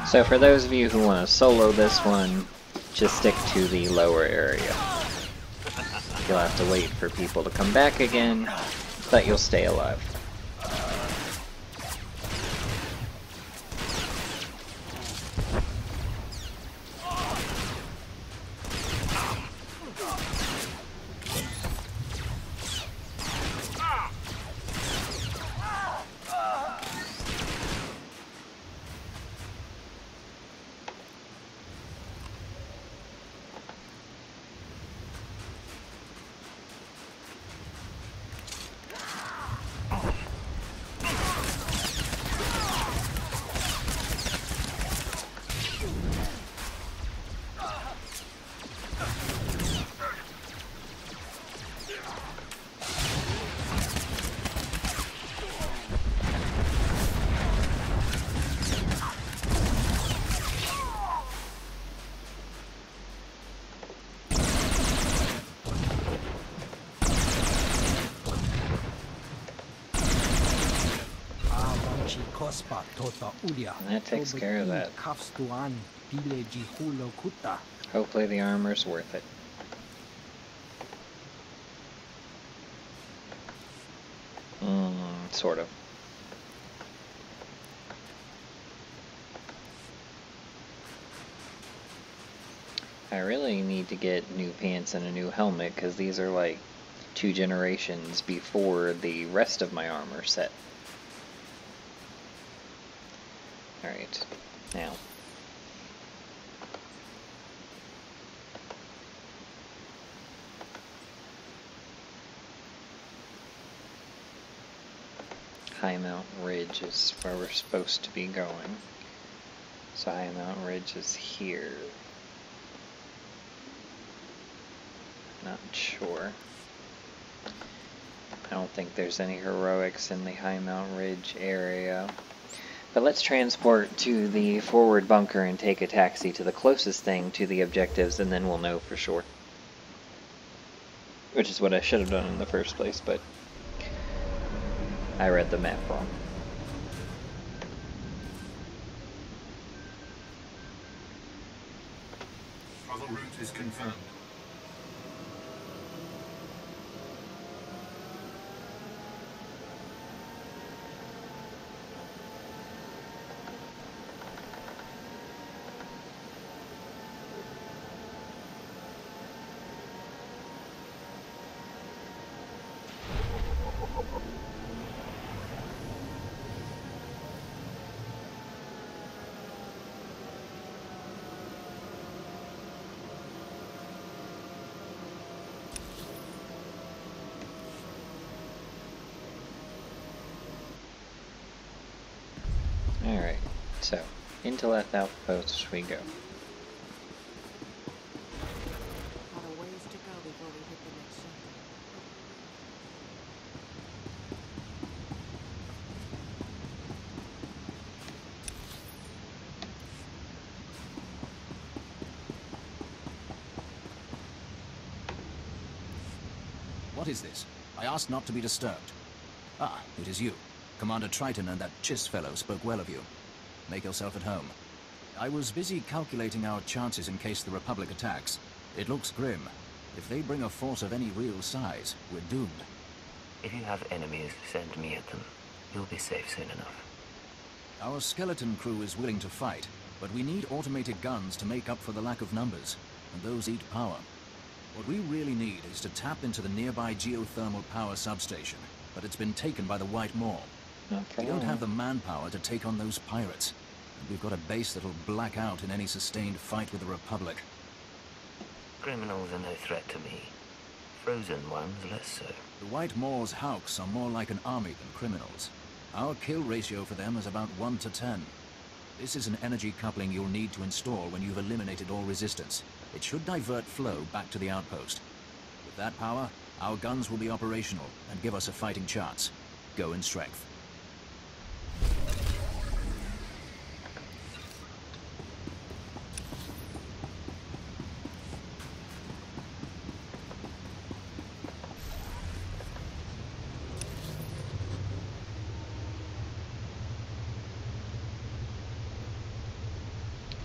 So for those of you who want to solo this one, just stick to the lower area. You'll have to wait for people to come back again, but you'll stay alive. That takes care of that. Hopefully the armor's worth it. Sort of. I really need to get new pants and a new helmet, because these are like 2 generations before the rest of my armor set. Alright, now. High Mountain Ridge is where we're supposed to be going. So High Mountain Ridge is here. Not sure. I don't think there's any heroics in the High Mountain Ridge area. But let's transport to the forward bunker and take a taxi to the closest thing to the objectives, and then we'll know for sure. Which is what I should have done in the first place, but I read the map wrong. Travel route is confirmed. Alright, so, into Left Outpost we go. What is this? I asked not to be disturbed. Ah, it is you. Commander Triton and that Chiss fellow spoke well of you. Make yourself at home. I was busy calculating our chances in case the Republic attacks. It looks grim. If they bring a force of any real size, we're doomed. If you have enemies, send me at them. You'll be safe soon enough. Our skeleton crew is willing to fight, but we need automated guns to make up for the lack of numbers, and those eat power. What we really need is to tap into the nearby geothermal power substation, but it's been taken by the White Maw. Okay. We don't have the manpower to take on those pirates, and we've got a base that'll black out in any sustained fight with the Republic. Criminals are no threat to me. Frozen ones less so. The White Maw's Hawks are more like an army than criminals. Our kill ratio for them is about 1 to 10. This is an energy coupling you'll need to install when you've eliminated all resistance. It should divert flow back to the outpost. With that power, our guns will be operational and give us a fighting chance. Go in strength.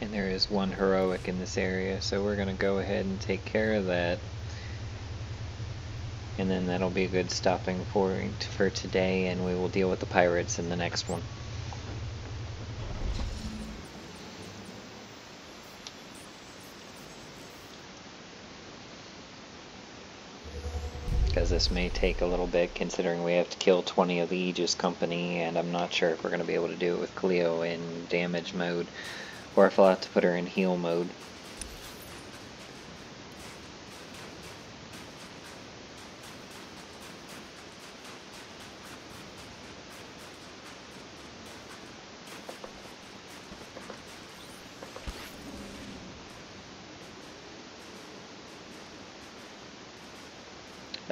And there is one heroic in this area, so we're going to go ahead and take care of that. And then that'll be a good stopping point for today, and we will deal with the pirates in the next one. Because this may take a little bit, considering we have to kill 20 of the Aegis Company, and I'm not sure if we're going to be able to do it with Cleo in damage mode, or if I'll have to put her in heal mode.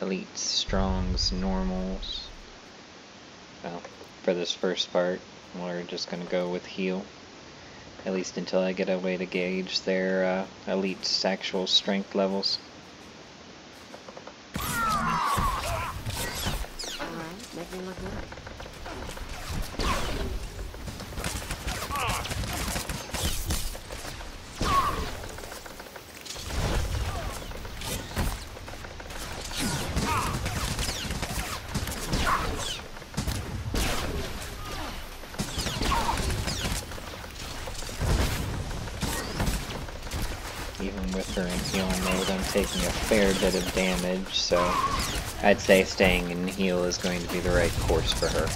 Elites, strongs, normals. Well, for this first part, we're just going to go with heal. At least until I get a way to gauge their elite's actual strength levels. Alright, make me look good. Even with her in healing mode, I'm taking a fair bit of damage, so I'd say staying in heal is going to be the right course for her.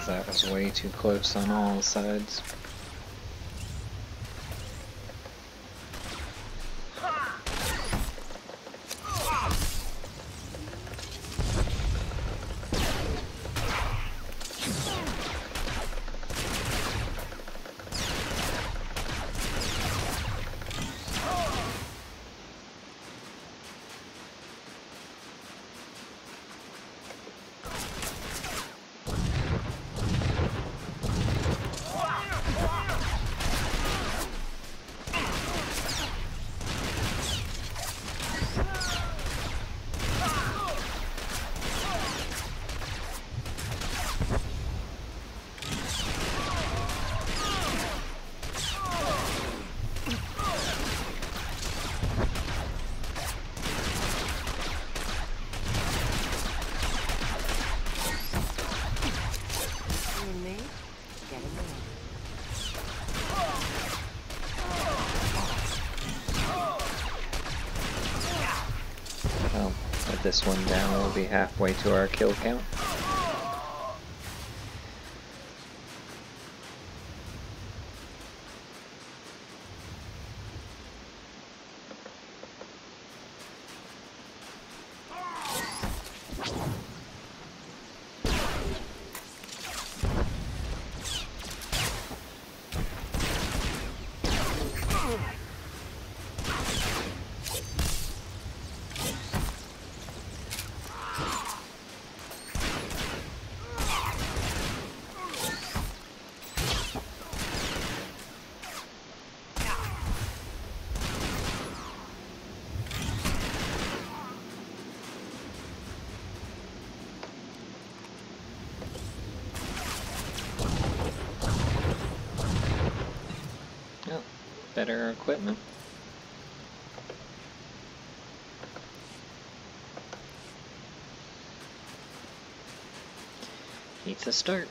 That was way too close on all sides. This one down, we'll be halfway to our kill count. Better equipment. Needs a start.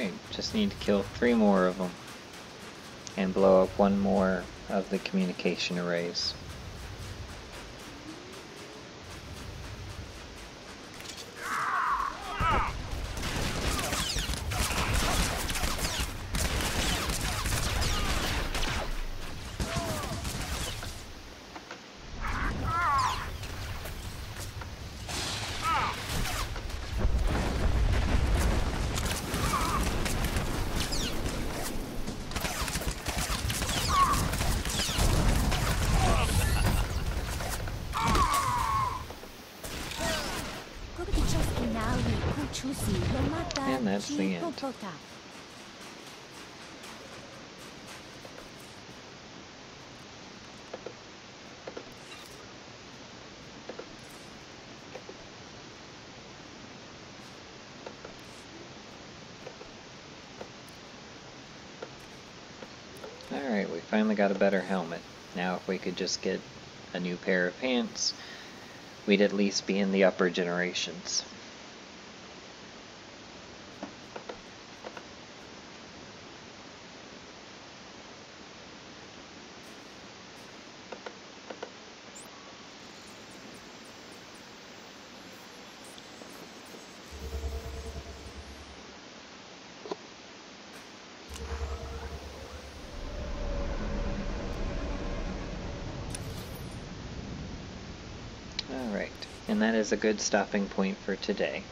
Alright, just need to kill 3 more of them. And blow up 1 more of the communication arrays. And that's the end. Alright, we finally got a better helmet. Now if we could just get a new pair of pants, we'd at least be in the upper generations. Alright, and that is a good stopping point for today.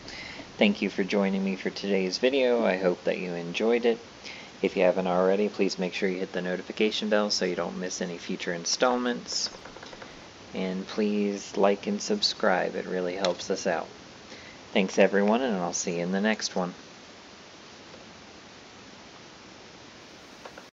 Thank you for joining me for today's video. I hope that you enjoyed it. If you haven't already, please make sure you hit the notification bell so you don't miss any future installments. And please like and subscribe, it really helps us out. Thanks everyone, and I'll see you in the next one.